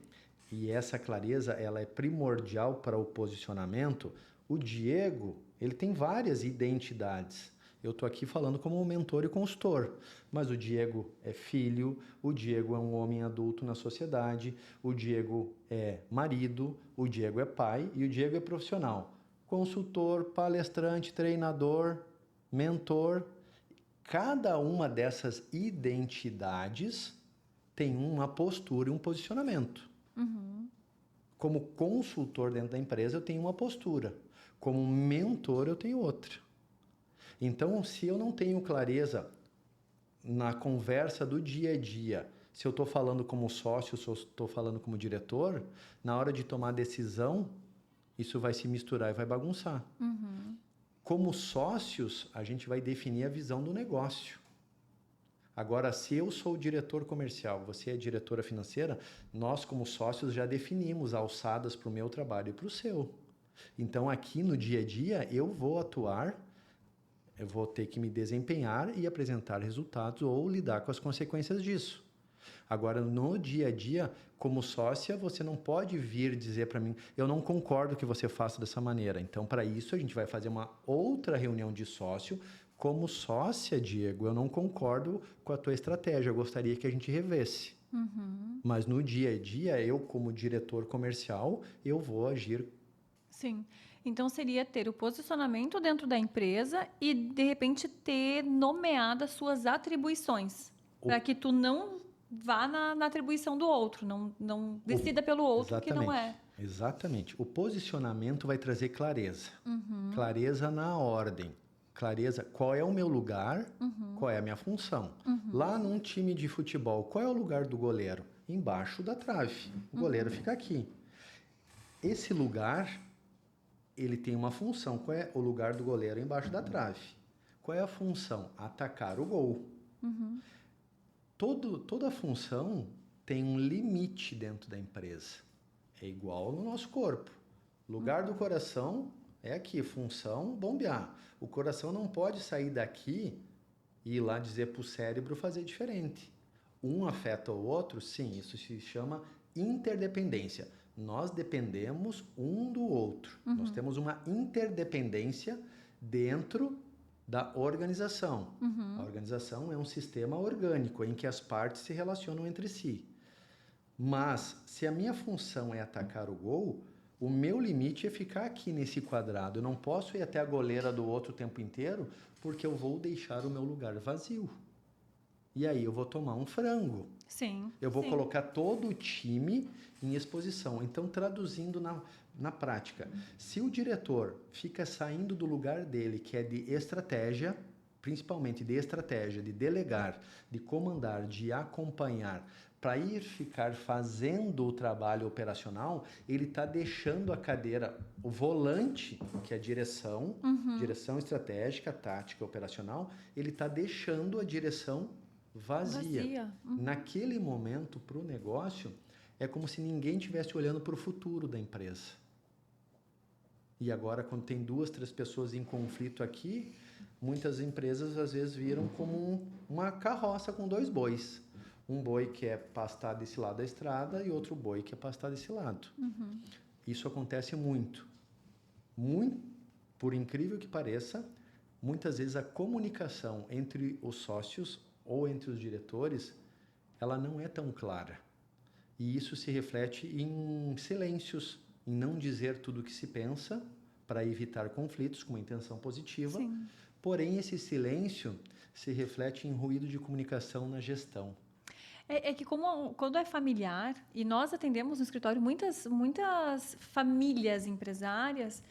[SPEAKER 2] e essa clareza ela é primordial para o posicionamento, o Diego ele tem várias identidades. Eu estou aqui falando como mentor e consultor, mas o Diego é filho, o Diego é um homem adulto na sociedade, o Diego é marido, o Diego é pai e o Diego é profissional. Consultor, palestrante, treinador, mentor. Cada uma dessas identidades tem uma postura e um posicionamento. Como consultor dentro da empresa, eu tenho uma postura. Como mentor, eu tenho outra. Então, se eu não tenho clareza na conversa do dia a dia, se eu estou falando como sócio, se eu estou falando como diretor, na hora de tomar decisão, isso vai se misturar e vai bagunçar. Como sócios, a gente vai definir a visão do negócio. Agora, se eu sou o diretor comercial, você é a diretora financeira, nós como sócios já definimos alçadas para o meu trabalho e para o seu. Então, aqui no dia a dia, eu vou atuar, eu vou ter que me desempenhar e apresentar resultados ou lidar com as consequências disso. Agora, no dia a dia, como sócia, você não pode vir dizer para mim, eu não concordo que você faça dessa maneira. Então, para isso, a gente vai fazer uma outra reunião de sócio. Como sócia, Diego, eu não concordo com a tua estratégia, eu gostaria que a gente revesse. Mas no dia a dia, eu como diretor comercial, eu vou agir.
[SPEAKER 1] Sim. Então, seria ter o posicionamento dentro da empresa e, de repente, ter nomeado as suas atribuições. Para que tu não vá na atribuição do outro, não decida pelo outro que não é.
[SPEAKER 2] Exatamente. O posicionamento vai trazer clareza. Clareza na ordem. Clareza, qual é o meu lugar, qual é a minha função. Lá num time de futebol, qual é o lugar do goleiro? Embaixo da trave. O goleiro fica aqui. Esse lugar, ele tem uma função. Qual é o lugar do goleiro? Embaixo da trave. Qual é a função? Atacar o gol. Toda função tem um limite dentro da empresa. É igual no nosso corpo. Lugar do coração é aqui, função, bombear. O coração não pode sair daqui e ir lá dizer para o cérebro fazer diferente. Um afeta o outro, sim, isso se chama interdependência. Nós dependemos um do outro. Nós temos uma interdependência dentro da organização. A organização é um sistema orgânico em que as partes se relacionam entre si. Mas, se a minha função é atacar o gol, o meu limite é ficar aqui nesse quadrado. Eu não posso ir até a goleira do outro o tempo inteiro, porque eu vou deixar o meu lugar vazio. E aí eu vou tomar um frango.
[SPEAKER 1] Sim.
[SPEAKER 2] Eu vou colocar todo o time em exposição. Então, traduzindo na prática, se o diretor fica saindo do lugar dele, que é de estratégia, principalmente de estratégia, de delegar, de comandar, de acompanhar, para ir ficar fazendo o trabalho operacional, ele está deixando a cadeira, o volante, que é a direção, direção estratégica, tática, operacional, ele está deixando a direção vazia. Naquele momento, para o negócio, é como se ninguém estivesse olhando para o futuro da empresa. E agora, quando tem 2, 3 pessoas em conflito aqui, muitas empresas às vezes viram como uma carroça com 2 bois. Um boi que é pastar desse lado da estrada e outro boi que é pastar desse lado. Isso acontece muito. Por incrível que pareça, muitas vezes a comunicação entre os sócios ou entre os diretores, ela não é tão clara. E isso se reflete em silêncios, em não dizer tudo o que se pensa para evitar conflitos com uma intenção positiva.
[SPEAKER 1] Sim.
[SPEAKER 2] Porém, esse silêncio se reflete em ruído de comunicação na gestão.
[SPEAKER 1] É que quando é familiar, e nós atendemos no escritório muitas famílias empresárias,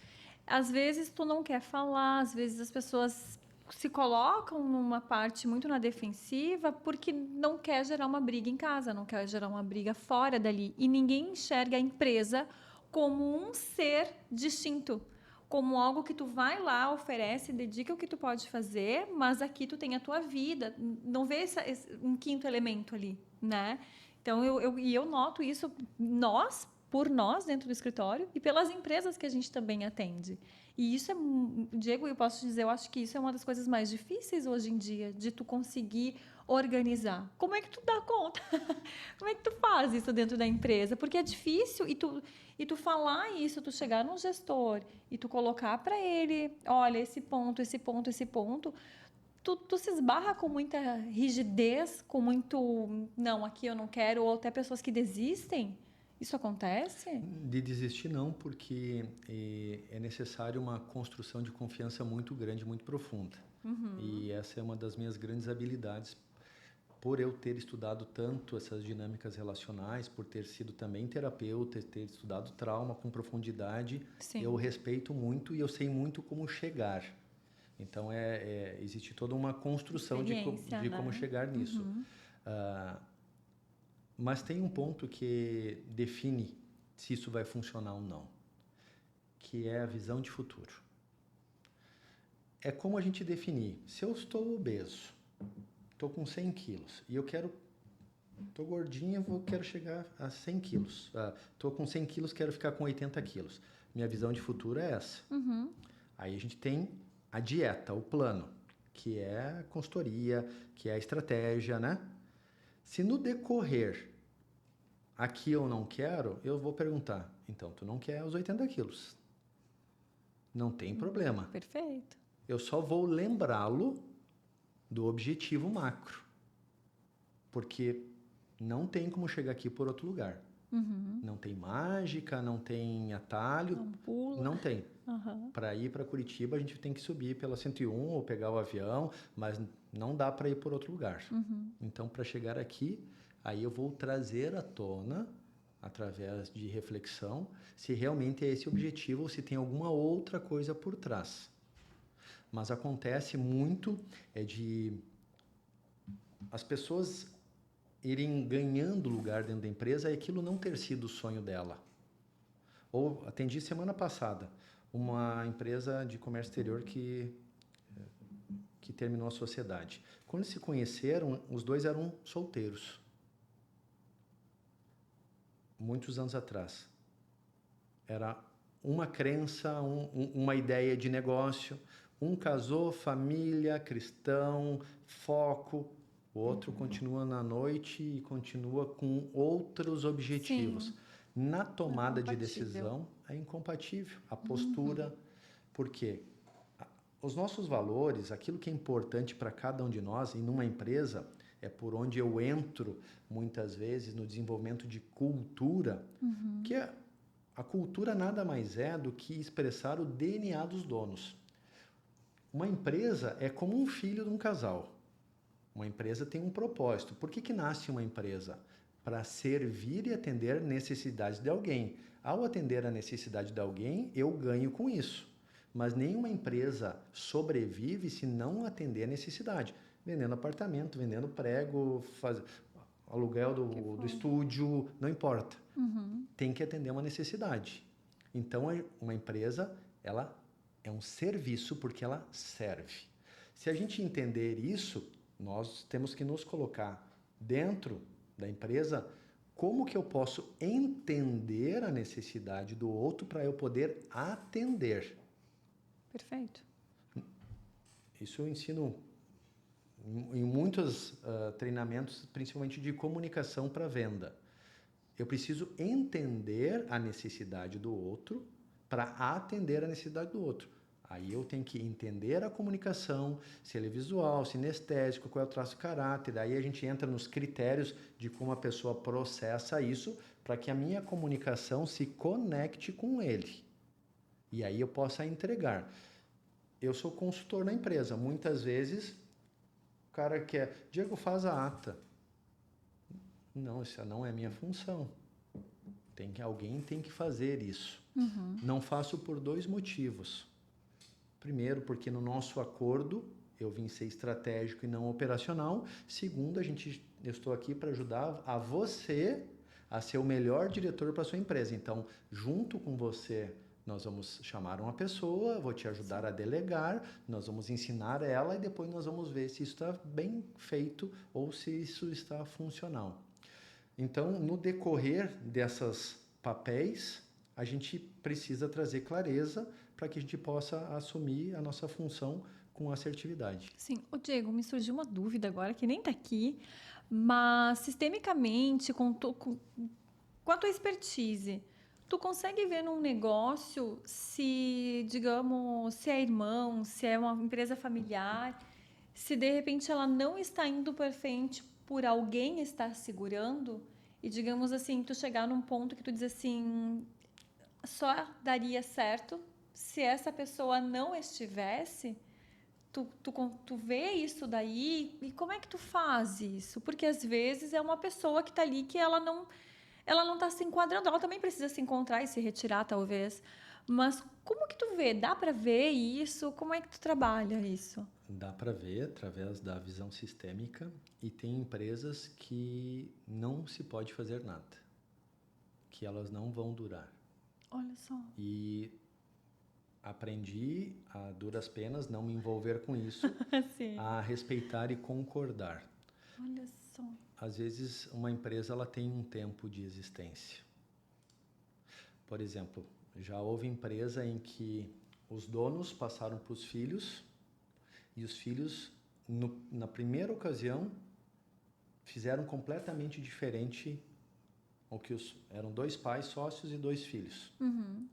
[SPEAKER 1] às vezes tu não quer falar, às vezes as pessoas se colocam numa parte muito na defensiva porque não quer gerar uma briga em casa, não quer gerar uma briga fora dali. E ninguém enxerga a empresa como um ser distinto, como algo que tu vai lá, oferece, dedica o que tu pode fazer, mas aqui tu tem a tua vida. Não vê um quinto elemento ali, né? Então, eu noto isso, por nós dentro do escritório e pelas empresas que a gente também atende. E isso Diego, eu posso dizer, eu acho que isso é uma das coisas mais difíceis hoje em dia, de tu conseguir organizar. Como é que tu dá conta? Como é que tu faz isso dentro da empresa? Porque é difícil e tu falar isso, tu chegar num gestor e tu colocar para ele, olha, esse ponto, esse ponto, esse ponto, tu se esbarra com muita rigidez, com muito, não, aqui eu não quero, ou até pessoas que desistem. Isso acontece?
[SPEAKER 2] De desistir não, porque é necessário uma construção de confiança muito grande, muito profunda. E essa é uma das minhas grandes habilidades, por eu ter estudado tanto essas dinâmicas relacionais, por ter sido também terapeuta, ter estudado trauma com profundidade,
[SPEAKER 1] Sim.
[SPEAKER 2] eu respeito muito e eu sei muito como chegar. Então, existe toda uma construção de como chegar nisso. Mas tem um ponto que define se isso vai funcionar ou não, que é a visão de futuro. É como a gente definir, se eu estou obeso, estou com 100 quilos e estou gordinho, quero chegar a 100 quilos. Estou com 100 quilos, quero ficar com 80 quilos. Minha visão de futuro é essa. Aí a gente tem a dieta, o plano, que é a consultoria, que é a estratégia, né? Se no decorrer aqui eu não quero, eu vou perguntar, então tu não quer os 80 quilos. Não tem problema.
[SPEAKER 1] Perfeito.
[SPEAKER 2] Eu só vou lembrá-lo do objetivo macro. Porque não tem como chegar aqui por outro lugar. Não tem mágica, não tem atalho.
[SPEAKER 1] Não pula.
[SPEAKER 2] Não tem. Para ir para Curitiba, a gente tem que subir pela 101 ou pegar o avião, mas não dá para ir por outro lugar. Então, para chegar aqui, aí eu vou trazer à tona, através de reflexão, se realmente é esse objetivo ou se tem alguma outra coisa por trás. Mas acontece muito de as pessoas irem ganhando lugar dentro da empresa e aquilo não ter sido o sonho dela. Ou atendi semana passada uma empresa de comércio exterior que terminou a sociedade. Quando eles se conheceram, os dois eram solteiros. Muitos anos atrás. Era uma crença, uma ideia de negócio. Um casou, família, cristão, foco. O outro continua na noite e continua com outros objetivos.
[SPEAKER 1] Sim.
[SPEAKER 2] Na tomada de decisão, é incompatível. A postura, porque os nossos valores, aquilo que é importante para cada um de nós, e numa empresa, é por onde eu entro, muitas vezes, no desenvolvimento de cultura, que a cultura nada mais é do que expressar o DNA dos donos. Uma empresa é como um filho de um casal. Uma empresa tem um propósito. Por que nasce uma empresa? Para servir e atender necessidades de alguém. Ao atender a necessidade de alguém, eu ganho com isso. Mas nenhuma empresa sobrevive se não atender a necessidade. Vendendo apartamento, vendendo prego, aluguel do estúdio, não importa. Tem que atender uma necessidade. Então, uma empresa, ela é um serviço porque ela serve. Se a gente entender isso, nós temos que nos colocar dentro da empresa, como que eu posso entender a necessidade do outro para eu poder atender.
[SPEAKER 1] Perfeito.
[SPEAKER 2] Isso eu ensino em muitos treinamentos, principalmente de comunicação para venda. Eu preciso entender a necessidade do outro para atender a necessidade do outro. Aí eu tenho que entender a comunicação, se ele é visual, sinestésico, qual é o traço de caráter. Aí a gente entra nos critérios de como a pessoa processa isso para que a minha comunicação se conecte com ele. E aí eu possa entregar. Eu sou consultor na empresa. Muitas vezes o cara quer, Diego, faz a ata. Não, essa não é minha função. Alguém tem que fazer isso. Não faço por 2 motivos. Primeiro, porque no nosso acordo eu vim ser estratégico e não operacional. Segundo, eu estou aqui para ajudar a você a ser o melhor diretor para a sua empresa. Então, junto com você, Nós vamos chamar uma pessoa, vou te ajudar a delegar, nós vamos ensinar ela e depois nós vamos ver se isso está bem feito ou se isso está funcional. Então, no decorrer dessas papéis, a gente precisa trazer clareza para que a gente possa assumir a nossa função com assertividade.
[SPEAKER 1] Sim. Ô, Diego, me surgiu uma dúvida agora, que nem tá aqui, mas sistemicamente, com a tua expertise, tu consegue ver num negócio se, digamos, se é irmão, se é uma empresa familiar, se de repente ela não está indo para frente por alguém estar segurando e, digamos assim, tu chegar num ponto que tu diz assim, só daria certo se essa pessoa não estivesse? Tu vê isso daí e como é que tu faz isso? Porque às vezes é uma pessoa que está ali que ela não está se enquadrando, ela também precisa se encontrar e se retirar, talvez. Mas como que tu vê? Dá para ver isso? Como é que tu trabalha isso?
[SPEAKER 2] Dá para ver através da visão sistêmica e tem empresas que não se pode fazer nada, que elas não vão durar.
[SPEAKER 1] Olha só.
[SPEAKER 2] E aprendi a duras penas não me envolver com isso,
[SPEAKER 1] Sim.
[SPEAKER 2] a respeitar e concordar.
[SPEAKER 1] Olha só.
[SPEAKER 2] Às vezes uma empresa ela tem um tempo de existência. Por exemplo, já houve empresa em que os donos passaram para os filhos e os filhos, na primeira ocasião, fizeram completamente diferente o que eram 2 pais sócios e 2 filhos.
[SPEAKER 1] Uhum.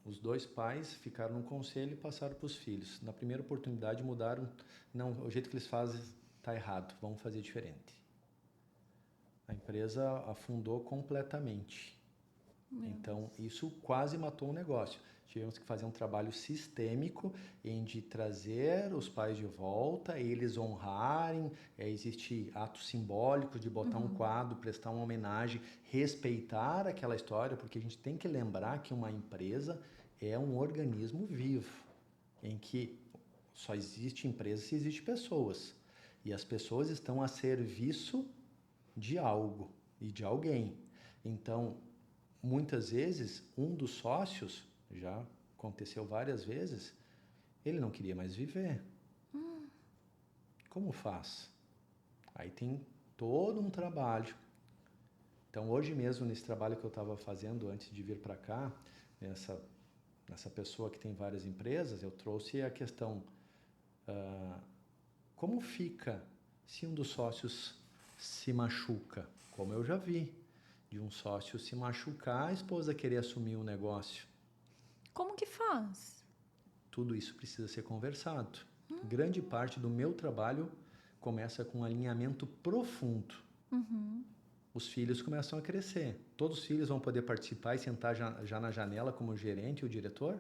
[SPEAKER 2] Os 2 pais ficaram no conselho e passaram para os filhos. Na primeira oportunidade mudaram, não, o jeito que eles fazem está errado, vamos fazer diferente. A empresa afundou completamente. Então, isso quase matou o negócio. Tivemos que fazer um trabalho sistêmico em de trazer os pais de volta, eles honrarem, existe atos simbólicos de botar um quadro, prestar uma homenagem, respeitar aquela história, porque a gente tem que lembrar que uma empresa é um organismo vivo, em que só existe empresa se existe pessoas. E as pessoas estão a serviço de algo e de alguém. Então, muitas vezes, um dos sócios, já aconteceu várias vezes, ele não queria mais viver. Como faz? Aí tem todo um trabalho. Então, hoje mesmo, nesse trabalho que eu estava fazendo antes de vir para cá, nessa pessoa que tem várias empresas, eu trouxe a questão, como fica se um dos sócios se machuca? Como eu já vi, de um sócio se machucar, a esposa querer assumir o negócio.
[SPEAKER 1] Como que faz?
[SPEAKER 2] Tudo isso precisa ser conversado. Grande parte do meu trabalho começa com um alinhamento profundo. Os filhos começam a crescer. Todos os filhos vão poder participar e sentar já na janela como o gerente e o diretor?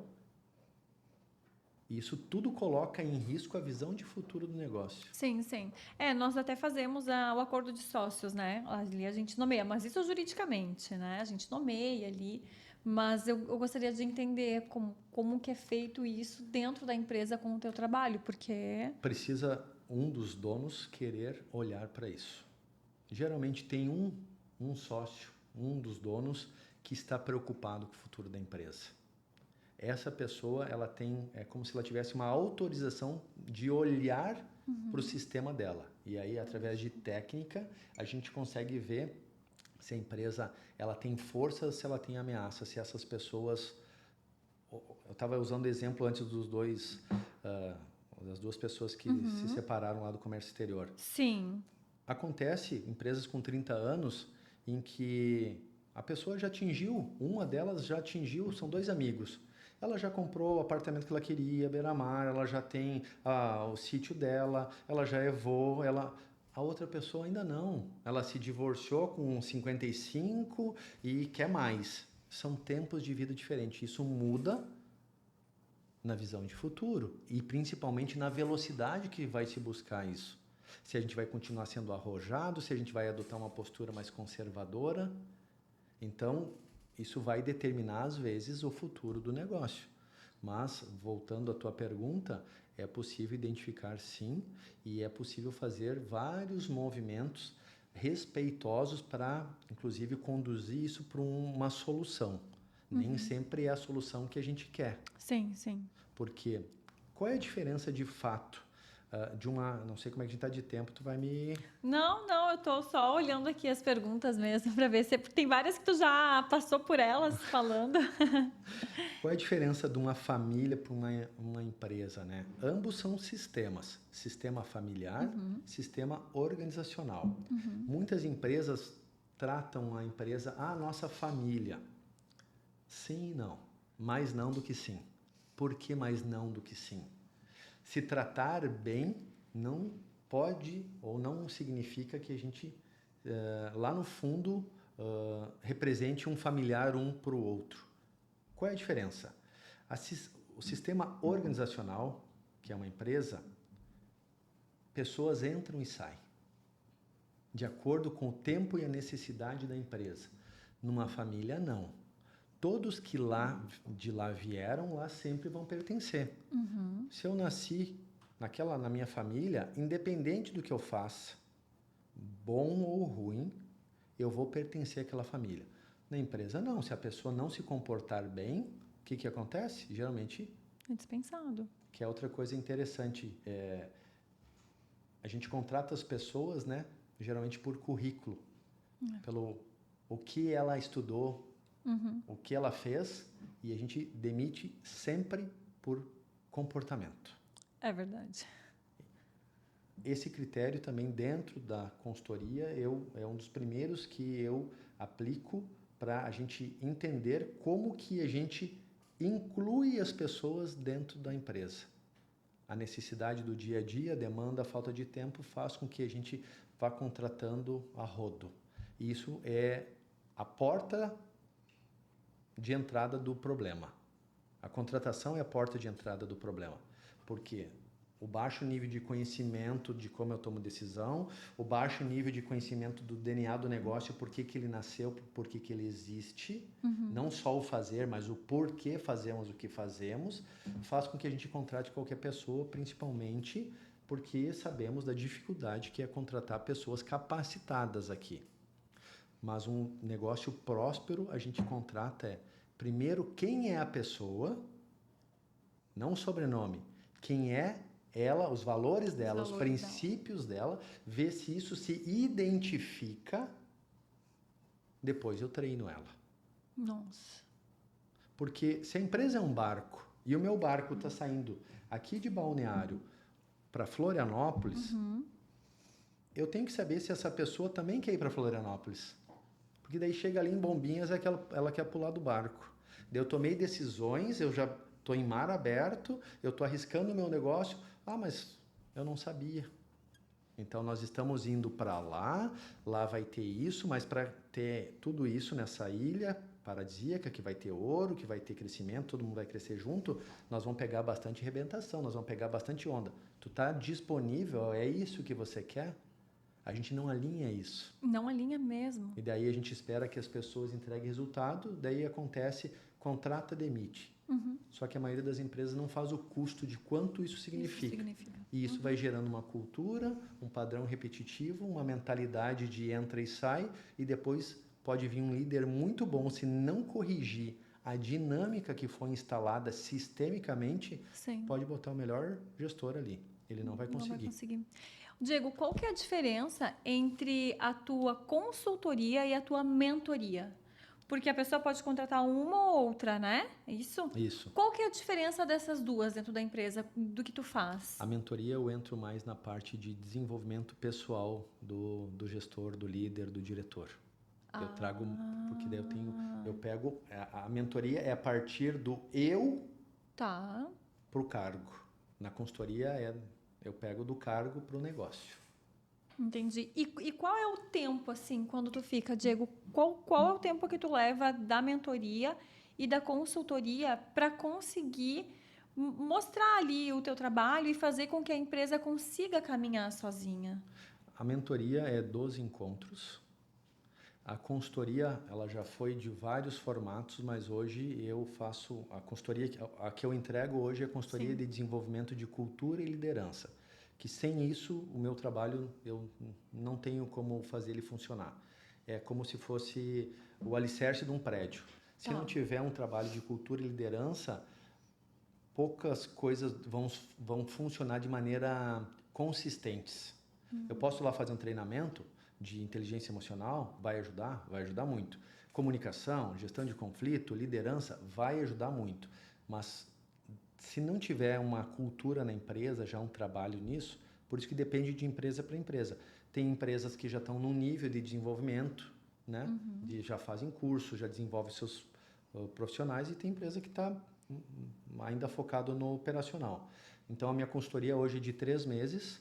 [SPEAKER 2] Isso tudo coloca em risco a visão de futuro do negócio.
[SPEAKER 1] Sim, sim. Nós até fazemos o acordo de sócios, né? Ali a gente nomeia, mas isso juridicamente, né? A gente nomeia ali, mas eu gostaria de entender como que é feito isso dentro da empresa com o teu trabalho, porque...
[SPEAKER 2] Precisa um dos donos querer olhar para isso. Geralmente tem um sócio, um dos donos, que está preocupado com o futuro da empresa. Essa pessoa, ela tem, é como se ela tivesse uma autorização de olhar para o sistema dela. E aí, através de técnica, a gente consegue ver se a empresa ela tem força, se ela tem ameaça, se essas pessoas... Eu estava usando o exemplo antes das 2 pessoas que se separaram lá do comércio exterior.
[SPEAKER 1] Sim.
[SPEAKER 2] Acontece empresas com 30 anos em que a pessoa já atingiu, uma delas já atingiu, são 2 amigos. Ela já comprou o apartamento que ela queria, beira-mar, ela já tem o sítio dela, ela já é vô, a outra pessoa ainda não. Ela se divorciou com 55 e quer mais. São tempos de vida diferentes. Isso muda na visão de futuro e principalmente na velocidade que vai se buscar isso. Se a gente vai continuar sendo arrojado, se a gente vai adotar uma postura mais conservadora. Então, isso vai determinar, às vezes, o futuro do negócio. Mas, voltando à tua pergunta, é possível identificar sim, e é possível fazer vários movimentos respeitosos para, inclusive, conduzir isso para uma solução. Nem sempre é a solução que a gente quer.
[SPEAKER 1] Sim, sim.
[SPEAKER 2] Porque qual é a diferença de fato de uma... Não sei como é que a gente está de tempo, tu vai me...
[SPEAKER 1] Não, eu tô só olhando aqui as perguntas mesmo para ver se porque tem várias que tu já passou por elas falando.
[SPEAKER 2] Qual é a diferença de uma família para uma empresa, né? Ambos são sistemas. Sistema familiar, sistema organizacional. Muitas empresas tratam a empresa, nossa família. Sim e não. Mais não do que sim. Por que mais não do que sim? Se tratar bem não pode ou não significa que a gente, lá no fundo, represente um familiar um para o outro. Qual é a diferença? O sistema organizacional, que é uma empresa, pessoas entram e saem, de acordo com o tempo e a necessidade da empresa. Numa família, não. Todos que de lá vieram, lá sempre vão pertencer. Se eu nasci na minha família, independente do que eu faça, bom ou ruim, eu vou pertencer àquela família. Na empresa, não. Se a pessoa não se comportar bem, o que acontece? Geralmente...
[SPEAKER 1] É dispensado.
[SPEAKER 2] Que é outra coisa interessante. A gente contrata as pessoas, né? Geralmente por currículo. Pelo o que ela estudou, o que ela fez, e a gente demite sempre por comportamento.
[SPEAKER 1] É verdade.
[SPEAKER 2] Esse critério também dentro da consultoria é um dos primeiros que eu aplico para a gente entender como que a gente inclui as pessoas dentro da empresa. A necessidade do dia a dia, a demanda, a falta de tempo faz com que a gente vá contratando a rodo. E isso é a porta de entrada do problema. A contratação é a porta de entrada do problema. Por quê? O baixo nível de conhecimento de como eu tomo decisão, o baixo nível de conhecimento do DNA do negócio, por que ele nasceu, por que ele existe, não só o fazer, mas o porquê fazemos o que fazemos, faz com que a gente contrate qualquer pessoa, principalmente porque sabemos da dificuldade que é contratar pessoas capacitadas aqui. Mas um negócio próspero, a gente contrata primeiro quem é a pessoa, não o sobrenome, quem é ela, os valores dela, os princípios dela, ver se isso se identifica, depois eu treino ela.
[SPEAKER 1] Nossa.
[SPEAKER 2] Porque se a empresa é um barco e o meu barco está saindo aqui de Balneário para Florianópolis, eu tenho que saber se essa pessoa também quer ir para Florianópolis. Porque daí chega ali em Bombinhas, ela quer pular do barco. Daí eu tomei decisões, eu já estou em mar aberto, eu estou arriscando o meu negócio. Mas eu não sabia. Então nós estamos indo para lá vai ter isso, mas para ter tudo isso nessa ilha paradisíaca, que vai ter ouro, que vai ter crescimento, todo mundo vai crescer junto, nós vamos pegar bastante rebentação, nós vamos pegar bastante onda. Tu tá disponível? É isso que você quer? A gente não alinha isso.
[SPEAKER 1] Não alinha mesmo.
[SPEAKER 2] E daí a gente espera que as pessoas entreguem resultado, daí acontece, contrata, demite. Só que a maioria das empresas não faz o custo de quanto isso significa. E isso vai gerando uma cultura, um padrão repetitivo, uma mentalidade de entra e sai, e depois pode vir um líder muito bom, se não corrigir a dinâmica que foi instalada sistemicamente, pode botar o melhor gestor ali. Ele não vai conseguir.
[SPEAKER 1] Não vai conseguir. Diego, qual que é a diferença entre a tua consultoria e a tua mentoria? Porque a pessoa pode contratar uma ou outra, né? Isso?
[SPEAKER 2] Isso.
[SPEAKER 1] Qual que é a diferença dessas duas dentro da empresa, do que tu faz?
[SPEAKER 2] A mentoria eu entro mais na parte de desenvolvimento pessoal do gestor, do líder, do diretor. Eu trago, porque daí eu pego, a mentoria é a partir do eu para o cargo. Na consultoria eu pego do cargo para o negócio.
[SPEAKER 1] Entendi. E qual é o tempo, assim, quando tu fica, Diego? Qual é o tempo que tu leva da mentoria e da consultoria para conseguir mostrar ali o teu trabalho e fazer com que a empresa consiga caminhar sozinha?
[SPEAKER 2] A mentoria é 12 encontros. A consultoria, ela já foi de vários formatos, mas hoje eu faço a consultoria, a que eu entrego hoje é a consultoria de desenvolvimento de cultura e liderança. Que sem isso, o meu trabalho, eu não tenho como fazer ele funcionar. É como se fosse o alicerce de um prédio. Se não tiver um trabalho de cultura e liderança, poucas coisas vão funcionar de maneira consistentes. Eu posso lá fazer um treinamento de inteligência emocional, vai ajudar muito. Comunicação, gestão de conflito, liderança, vai ajudar muito. Mas se não tiver uma cultura na empresa, já um trabalho nisso, por isso que depende de empresa para empresa. Tem empresas que já estão num nível de desenvolvimento, né? Já fazem curso, já desenvolvem seus profissionais, e tem empresa que está ainda focado no operacional. Então, a minha consultoria hoje é de 3 meses,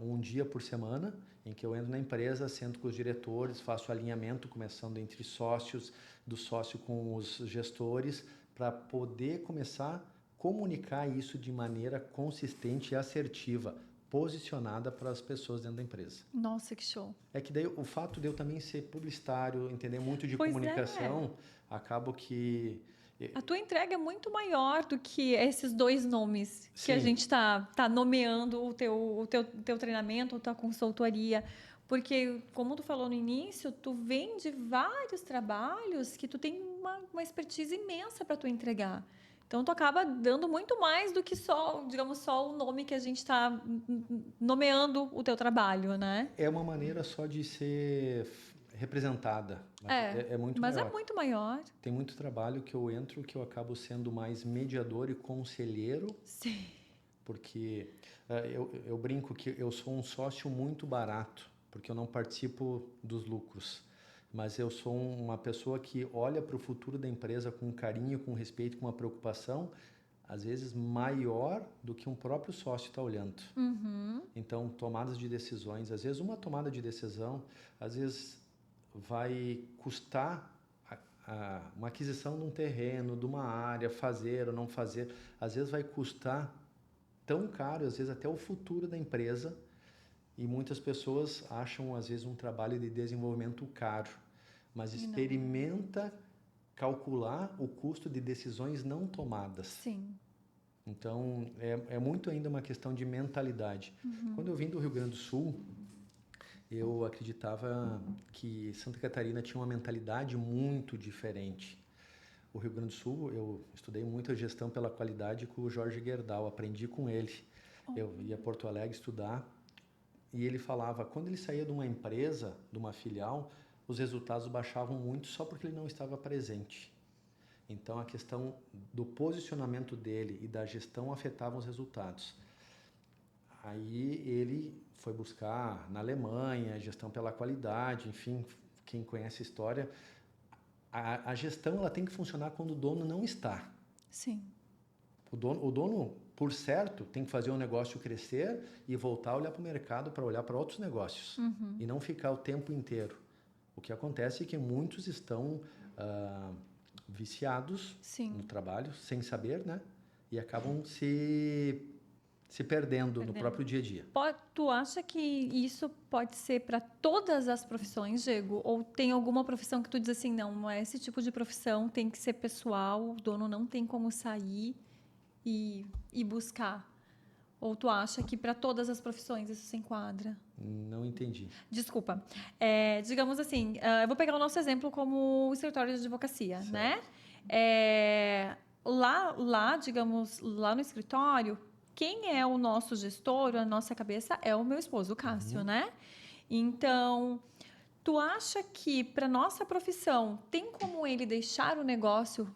[SPEAKER 2] um dia por semana, em que eu entro na empresa, sento com os diretores, faço alinhamento, começando entre sócios, do sócio com os gestores, para poder começar a comunicar isso de maneira consistente e assertiva, posicionada para as pessoas dentro da empresa.
[SPEAKER 1] Nossa, que show.
[SPEAKER 2] É que daí o fato de eu também ser publicitário, entender muito de comunicação, acabo que...
[SPEAKER 1] A tua entrega é muito maior do que esses 2 nomes que a
[SPEAKER 2] Sim.
[SPEAKER 1] gente tá nomeando o teu treinamento, a tua consultoria. Porque, como tu falou no início, tu vem de vários trabalhos que tu tem uma expertise imensa para tu entregar. Então, tu acaba dando muito mais do que só, digamos, só o nome que a gente está nomeando o teu trabalho, né?
[SPEAKER 2] É uma maneira só de ser representada. É muito
[SPEAKER 1] mas
[SPEAKER 2] maior.
[SPEAKER 1] é muito maior.
[SPEAKER 2] Tem muito trabalho que eu entro que eu acabo sendo mais mediador e conselheiro.
[SPEAKER 1] Sim.
[SPEAKER 2] Porque eu brinco que eu sou um sócio muito barato, porque eu não participo dos lucros. Mas eu sou uma pessoa que olha para o futuro da empresa com carinho, com respeito, com uma preocupação, às vezes maior do que um próprio sócio está olhando. Então, tomadas de decisões, às vezes uma tomada de decisão, às vezes vai custar uma aquisição de um terreno, de uma área, fazer ou não fazer, às vezes vai custar tão caro, às vezes até o futuro da empresa, e muitas pessoas acham às vezes um trabalho de desenvolvimento caro, mas experimenta calcular o custo de decisões não tomadas.
[SPEAKER 1] Sim.
[SPEAKER 2] Então, é muito ainda uma questão de mentalidade. Quando eu vim do Rio Grande do Sul, eu acreditava que Santa Catarina tinha uma mentalidade muito diferente. O Rio Grande do Sul, eu estudei muito a gestão pela qualidade com o Jorge Gerdau, aprendi com ele. Eu ia a Porto Alegre estudar, e ele falava, quando ele saía de uma empresa, de uma filial, os resultados baixavam muito só porque ele não estava presente. Então, a questão do posicionamento dele e da gestão afetavam os resultados. Aí ele foi buscar na Alemanha, gestão pela qualidade, enfim, quem conhece a história. A gestão ela tem que funcionar quando o dono não está.
[SPEAKER 1] Sim.
[SPEAKER 2] O dono, por certo, tem que fazer o negócio crescer e voltar a olhar para o mercado para olhar para outros negócios. E não ficar o tempo inteiro. O que acontece é que muitos estão viciados no trabalho, sem saber, né? E acabam se perdendo no próprio dia a dia.
[SPEAKER 1] Tu acha que isso pode ser para todas as profissões, Diego? Ou tem alguma profissão que tu diz assim, não, esse tipo de profissão tem que ser pessoal, o dono não tem como sair e buscar? Ou tu acha que para todas as profissões isso se enquadra?
[SPEAKER 2] Não entendi.
[SPEAKER 1] Desculpa. Digamos assim, eu vou pegar o nosso exemplo como o escritório de advocacia,
[SPEAKER 2] certo.
[SPEAKER 1] Né? Digamos, lá no escritório, quem é o nosso gestor, a nossa cabeça, é o meu esposo, o Cássio, né? Então, tu acha que para nossa profissão tem como ele deixar o negócio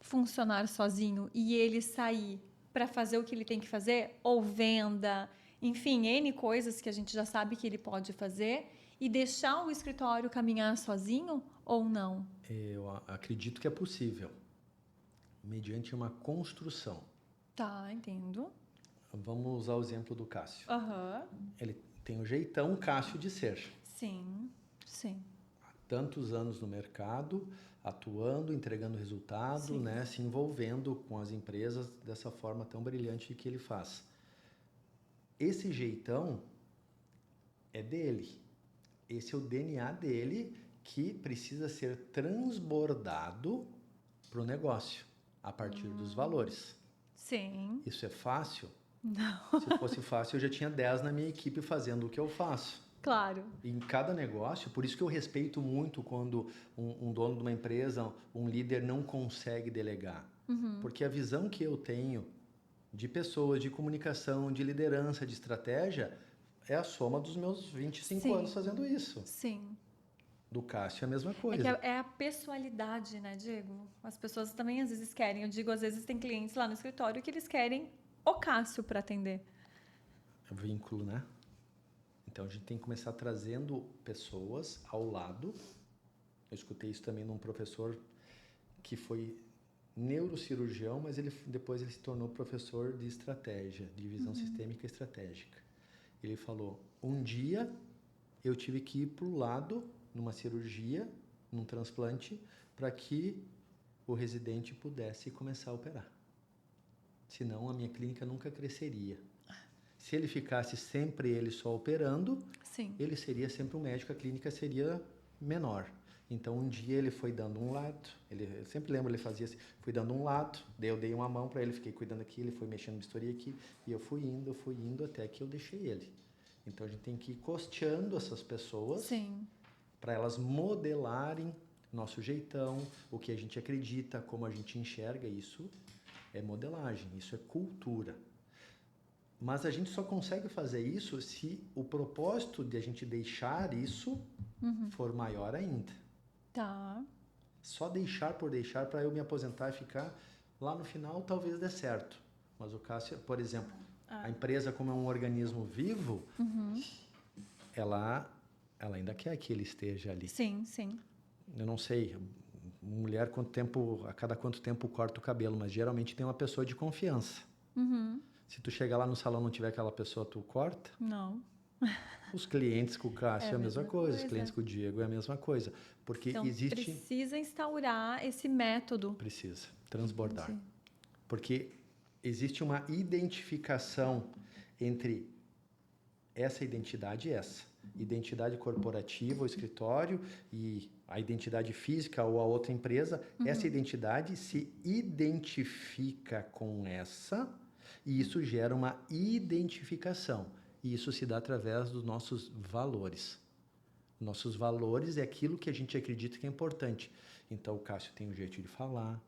[SPEAKER 1] funcionar sozinho e ele sair para fazer o que ele tem que fazer? Ou venda, enfim, N coisas que a gente já sabe que ele pode fazer e deixar o escritório caminhar sozinho ou não?
[SPEAKER 2] Eu acredito que é possível, mediante uma construção.
[SPEAKER 1] Tá, entendo.
[SPEAKER 2] Vamos usar o exemplo do Cássio. Ele tem o jeitão Cássio de ser.
[SPEAKER 1] Sim, sim.
[SPEAKER 2] Há tantos anos no mercado, atuando, entregando resultado, né, se envolvendo com as empresas dessa forma tão brilhante que ele faz. Esse jeitão é dele. Esse é o DNA dele que precisa ser transbordado para o negócio, a partir dos valores.
[SPEAKER 1] Sim.
[SPEAKER 2] Isso é fácil?
[SPEAKER 1] Não.
[SPEAKER 2] Se fosse fácil, eu já tinha 10 na minha equipe fazendo o que eu faço.
[SPEAKER 1] Claro.
[SPEAKER 2] Em cada negócio, por isso que eu respeito muito quando um dono de uma empresa, um líder não consegue delegar. Porque a visão que eu tenho de pessoas, de comunicação, de liderança, de estratégia, é a soma dos meus 25 anos fazendo isso.
[SPEAKER 1] Sim.
[SPEAKER 2] Do Cássio é a mesma
[SPEAKER 1] É
[SPEAKER 2] coisa.
[SPEAKER 1] que é a pessoalidade, né, Diego? As pessoas também às vezes querem. Eu digo, às vezes tem clientes lá no escritório que eles querem o Cássio para atender.
[SPEAKER 2] É o vínculo, né? Então a gente tem que começar trazendo pessoas ao lado. Eu escutei isso também num professor que foi neurocirurgião, mas depois ele se tornou professor de estratégia, de visão sistêmica estratégica. Ele falou: um dia eu tive que ir para o lado, numa cirurgia, num transplante, para que o residente pudesse começar a operar. Senão a minha clínica nunca cresceria. Se ele ficasse sempre ele só operando, ele seria sempre um médico, a clínica seria menor. Então, um dia ele foi dando um lado, eu sempre lembro, ele fazia assim, fui dando um lado, daí eu dei uma mão para ele, fiquei cuidando aqui, ele foi mexendo no bisturi aqui, e eu fui indo até que eu deixei ele. Então, a gente tem que ir costeando essas pessoas para elas modelarem nosso jeitão, o que a gente acredita, como a gente enxerga. Isso é modelagem, isso é cultura. Mas a gente só consegue fazer isso se o propósito de a gente deixar isso for maior ainda.
[SPEAKER 1] Tá.
[SPEAKER 2] Só deixar por deixar para eu me aposentar e ficar lá no final talvez dê certo. Mas o Cássio, por exemplo, a empresa como é um organismo vivo, ela ainda quer que ele esteja ali.
[SPEAKER 1] Sim, sim.
[SPEAKER 2] Eu não sei, mulher a cada quanto tempo corta o cabelo, mas geralmente tem uma pessoa de confiança. Se tu chegar lá no salão e não tiver aquela pessoa, tu corta?
[SPEAKER 1] Não.
[SPEAKER 2] Os clientes com o Cássio é a mesma coisa, os clientes com o Diego é a mesma coisa. Porque
[SPEAKER 1] então,
[SPEAKER 2] existe...
[SPEAKER 1] precisa instaurar esse método.
[SPEAKER 2] Precisa, transbordar. Porque existe uma identificação entre essa identidade e essa. Identidade corporativa, o escritório, e a identidade física ou a outra empresa. Essa identidade se identifica com essa e isso gera uma identificação. E isso se dá através dos nossos valores. Nossos valores é aquilo que a gente acredita que é importante. Então, o Cássio tem o jeito de falar,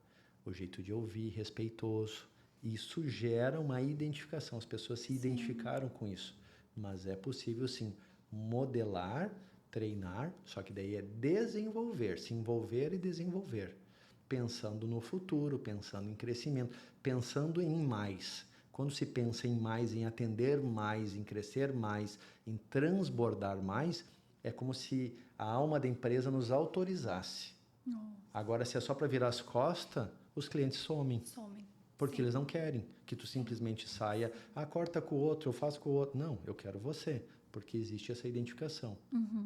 [SPEAKER 2] o jeito de ouvir, respeitoso. Isso gera uma identificação. As pessoas se identificaram com isso. Mas é possível, sim, modelar, treinar, só que daí é desenvolver, se envolver e desenvolver. Pensando no futuro, pensando em crescimento, pensando em mais. Quando se pensa em mais, em atender mais, em crescer mais, em transbordar mais, é como se a alma da empresa nos autorizasse. Agora, se é só para virar as costas, os clientes somem. Porque eles não querem que tu simplesmente saia, corta com o outro, eu faço com o outro. Não, eu quero você, porque existe essa identificação.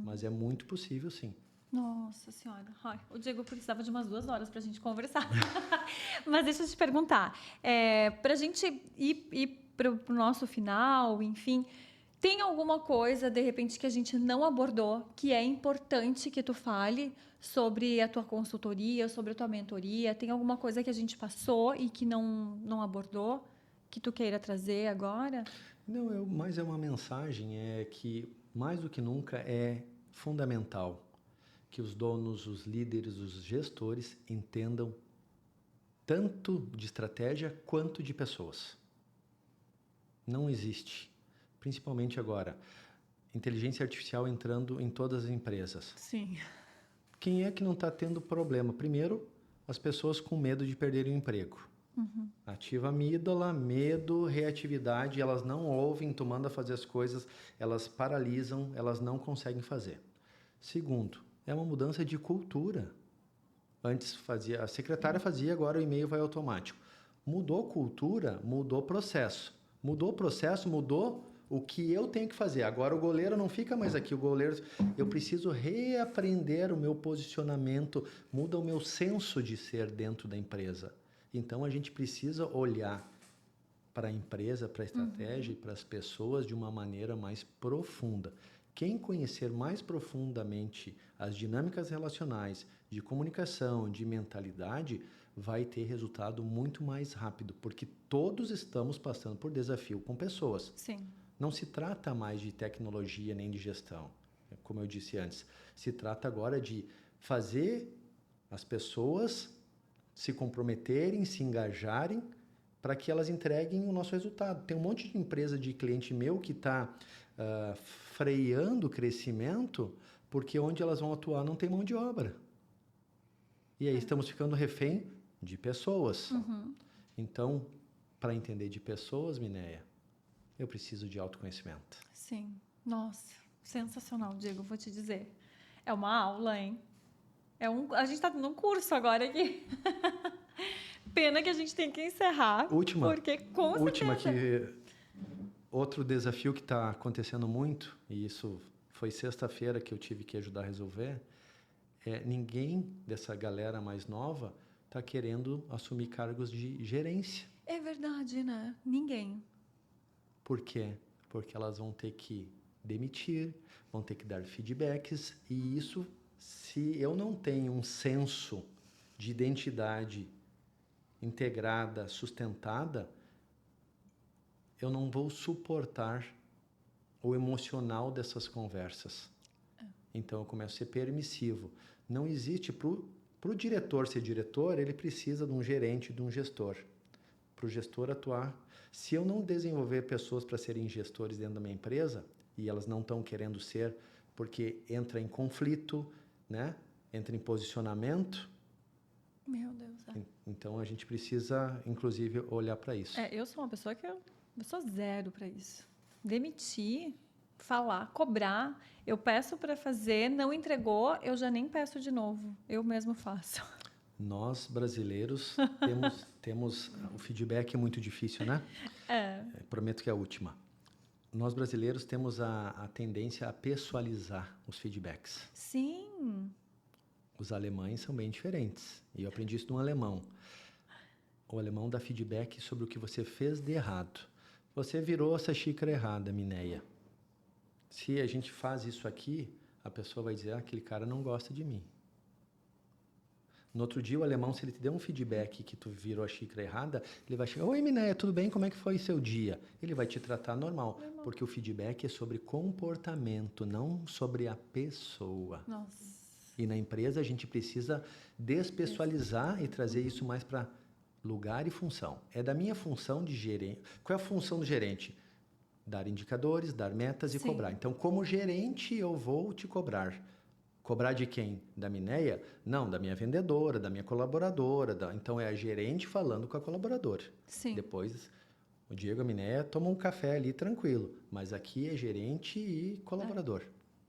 [SPEAKER 2] Mas é muito possível, sim.
[SPEAKER 1] Nossa Senhora. Ai, o Diego precisava de umas 2 horas para a gente conversar. Mas deixa eu te perguntar. Para a gente ir para o nosso final, enfim, tem alguma coisa, de repente, que a gente não abordou, que é importante que tu fale sobre a tua consultoria, sobre a tua mentoria? Tem alguma coisa que a gente passou e que não abordou, que tu queira trazer agora?
[SPEAKER 2] Não, mas é uma mensagem que, mais do que nunca, é fundamental que os donos, os líderes, os gestores entendam tanto de estratégia quanto de pessoas. Não existe, principalmente agora, inteligência artificial entrando em todas as empresas.
[SPEAKER 1] Sim.
[SPEAKER 2] Quem é que não está tendo problema? Primeiro, as pessoas com medo de perder o emprego. Ativa a amígdala, medo, reatividade, elas não ouvem, tu manda fazer as coisas, elas paralisam, elas não conseguem fazer. Segundo, é uma mudança de cultura. Antes a secretária fazia, agora o e-mail vai automático. Mudou cultura, mudou processo. Mudou o processo, mudou o que eu tenho que fazer. Agora o goleiro não fica mais aqui. O goleiro, eu preciso reaprender o meu posicionamento, muda o meu senso de ser dentro da empresa. Então a gente precisa olhar para a empresa, para a estratégia e para as pessoas de uma maneira mais profunda. Quem conhecer mais profundamente as dinâmicas relacionais, de comunicação, de mentalidade, vai ter resultado muito mais rápido, porque todos estamos passando por desafio com pessoas.
[SPEAKER 1] Sim.
[SPEAKER 2] Não se trata mais de tecnologia nem de gestão, como eu disse antes. Se trata agora de fazer as pessoas se comprometerem, se engajarem para que elas entreguem o nosso resultado. Tem um monte de empresa de cliente meu que está freando o crescimento porque onde elas vão atuar não tem mão de obra. E aí estamos ficando refém de pessoas. Então, para entender de pessoas, Mineia, eu preciso de autoconhecimento.
[SPEAKER 1] Sim. Nossa, sensacional, Diego, vou te dizer. É uma aula, hein? A gente está num curso agora aqui. Pena que a gente tem que encerrar. Porque, com
[SPEAKER 2] última
[SPEAKER 1] certeza...
[SPEAKER 2] Outro desafio que está acontecendo muito, e isso foi sexta-feira que eu tive que ajudar a resolver, ninguém dessa galera mais nova está querendo assumir cargos de gerência.
[SPEAKER 1] É verdade, né? Ninguém.
[SPEAKER 2] Por quê? Porque elas vão ter que demitir, vão ter que dar feedbacks, e isso, se eu não tenho um senso de identidade integrada, sustentada, eu não vou suportar o emocional dessas conversas. Então, eu começo a ser permissivo. Não existe, para o diretor ser diretor, ele precisa de um gerente, de um gestor. Para o gestor atuar. Se eu não desenvolver pessoas para serem gestores dentro da minha empresa, e elas não estão querendo ser, porque entra em conflito, né? Entra em posicionamento.
[SPEAKER 1] Meu Deus.
[SPEAKER 2] Então, a gente precisa, inclusive, olhar para isso.
[SPEAKER 1] Eu sou uma pessoa que eu sou zero para isso. Demitir, falar, cobrar. Eu peço para fazer, não entregou, eu já nem peço de novo. Eu mesmo faço.
[SPEAKER 2] Nós, brasileiros, temos o feedback é muito difícil, né? Prometo que é a última. Nós, brasileiros, temos a tendência a pessoalizar os feedbacks.
[SPEAKER 1] Sim.
[SPEAKER 2] Os alemães são bem diferentes. E eu aprendi isso de um alemão. O alemão dá feedback sobre o que você fez de errado. Você virou essa xícara errada, Mineia. Se a gente faz isso aqui, a pessoa vai dizer, aquele cara não gosta de mim. No outro dia, o alemão, se ele te der um feedback que tu virou a xícara errada, ele vai chegar, oi, Mineia, tudo bem? Como é que foi seu dia? Ele vai te tratar normal, porque o feedback é sobre comportamento, não sobre a pessoa.
[SPEAKER 1] Nossa.
[SPEAKER 2] E na empresa, a gente precisa despessoalizar e trazer isso mais para lugar e função. É da minha função de gerente. Qual é a função do gerente? Dar indicadores, dar metas e cobrar. Então, como gerente, eu vou te cobrar. Cobrar de quem? Da Mineia? Não, da minha vendedora, da minha colaboradora. Então, é a gerente falando com a colaboradora.
[SPEAKER 1] Sim.
[SPEAKER 2] Depois, o Diego e a Mineia tomam um café ali tranquilo. Mas aqui é gerente e colaborador.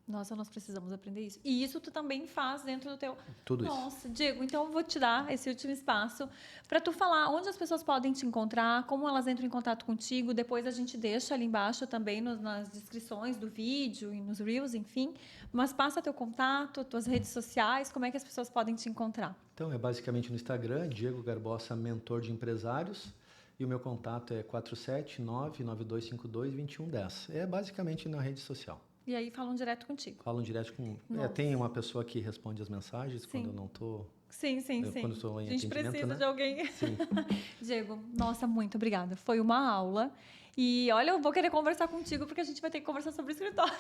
[SPEAKER 1] Nossa, nós precisamos aprender isso. E isso tu também faz dentro do teu...
[SPEAKER 2] Tudo isso.
[SPEAKER 1] Nossa, Diego, então eu vou te dar esse último espaço para tu falar onde as pessoas podem te encontrar, como elas entram em contato contigo. Depois a gente deixa ali embaixo também nas descrições do vídeo e nos Reels, enfim. Mas passa teu contato, tuas redes sociais, como é que as pessoas podem te encontrar?
[SPEAKER 2] Então, é basicamente no Instagram, Diego Garbosa, mentor de empresários. E o meu contato é 479-9252-2110. É basicamente na rede social.
[SPEAKER 1] E aí falam direto contigo.
[SPEAKER 2] Falam direto com... tem uma pessoa que responde as mensagens quando eu não estou...
[SPEAKER 1] Sim.
[SPEAKER 2] Quando estou em
[SPEAKER 1] a gente precisa, né, de alguém.
[SPEAKER 2] Sim.
[SPEAKER 1] Diego, nossa, muito obrigada. Foi uma aula. E olha, eu vou querer conversar contigo porque a gente vai ter que conversar sobre o escritório.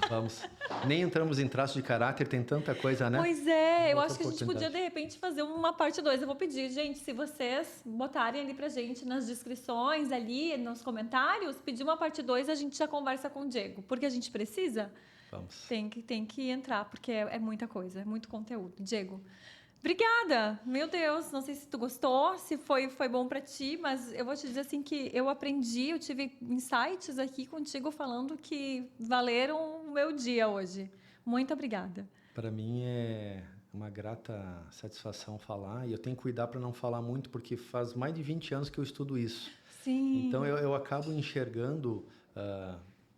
[SPEAKER 2] Vamos. Nem entramos em traço de caráter, tem tanta coisa, né?
[SPEAKER 1] Pois é, eu acho que a gente podia, de repente, fazer uma parte 2. Eu vou pedir, gente, se vocês botarem ali pra gente nas descrições, ali, nos comentários, pedir uma parte 2, a gente já conversa com o Diego. Porque a gente precisa.
[SPEAKER 2] Vamos.
[SPEAKER 1] Tem que entrar, porque é muita coisa, é muito conteúdo. Diego, obrigada! Meu Deus, não sei se tu gostou, se foi bom pra ti, mas eu vou te dizer assim que eu aprendi, eu tive insights aqui contigo falando que valeram o meu dia hoje. Muito obrigada.
[SPEAKER 2] Para mim é uma grata satisfação falar, e eu tenho que cuidar para não falar muito, porque faz mais de 20 anos que eu estudo isso.
[SPEAKER 1] Sim.
[SPEAKER 2] Então eu acabo enxergando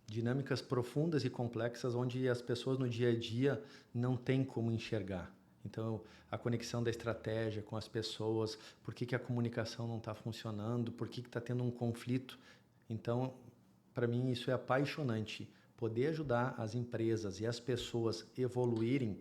[SPEAKER 2] dinâmicas profundas e complexas onde as pessoas no dia a dia não têm como enxergar. Então, a conexão da estratégia com as pessoas, por que a comunicação não está funcionando, por que está tendo um conflito. Então, para mim, isso é apaixonante. Poder ajudar as empresas e as pessoas evoluírem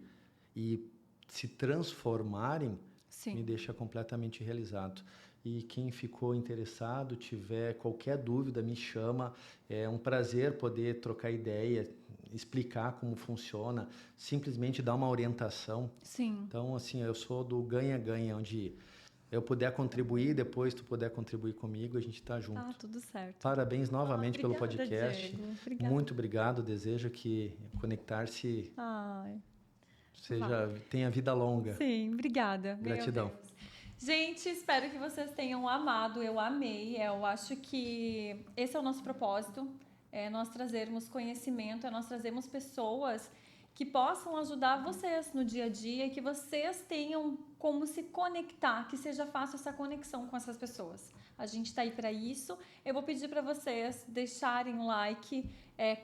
[SPEAKER 2] e se transformarem me deixa completamente realizado. E quem ficou interessado, tiver qualquer dúvida, me chama. É um prazer poder trocar ideia, explicar como funciona, simplesmente dar uma orientação.
[SPEAKER 1] Sim.
[SPEAKER 2] Então, assim, eu sou do ganha-ganha, onde eu puder contribuir, depois tu puder contribuir comigo, a gente tá junto.
[SPEAKER 1] Tá tudo certo.
[SPEAKER 2] Parabéns novamente pelo
[SPEAKER 1] Obrigada,
[SPEAKER 2] podcast.
[SPEAKER 1] Diego. Obrigada.
[SPEAKER 2] Muito obrigado. Desejo que Conectar-se tenha vida longa.
[SPEAKER 1] Sim, obrigada.
[SPEAKER 2] Gratidão.
[SPEAKER 1] Meu Deus. Gente, espero que vocês tenham amado. Eu amei. Eu acho que esse é o nosso propósito. É nós trazermos conhecimento, é nós trazermos pessoas que possam ajudar vocês no dia a dia, que vocês tenham como se conectar, que seja fácil essa conexão com essas pessoas. A gente está aí para isso. Eu vou pedir para vocês deixarem um like,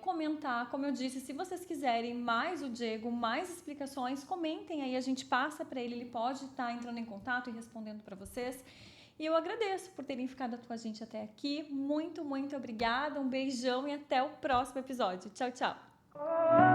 [SPEAKER 1] comentar. Como eu disse, se vocês quiserem mais o Diego, mais explicações, comentem aí, a gente passa para ele pode estar entrando em contato e respondendo para vocês. E eu agradeço por terem ficado com a gente até aqui. Muito, muito obrigada. Um beijão e até o próximo episódio. Tchau, tchau.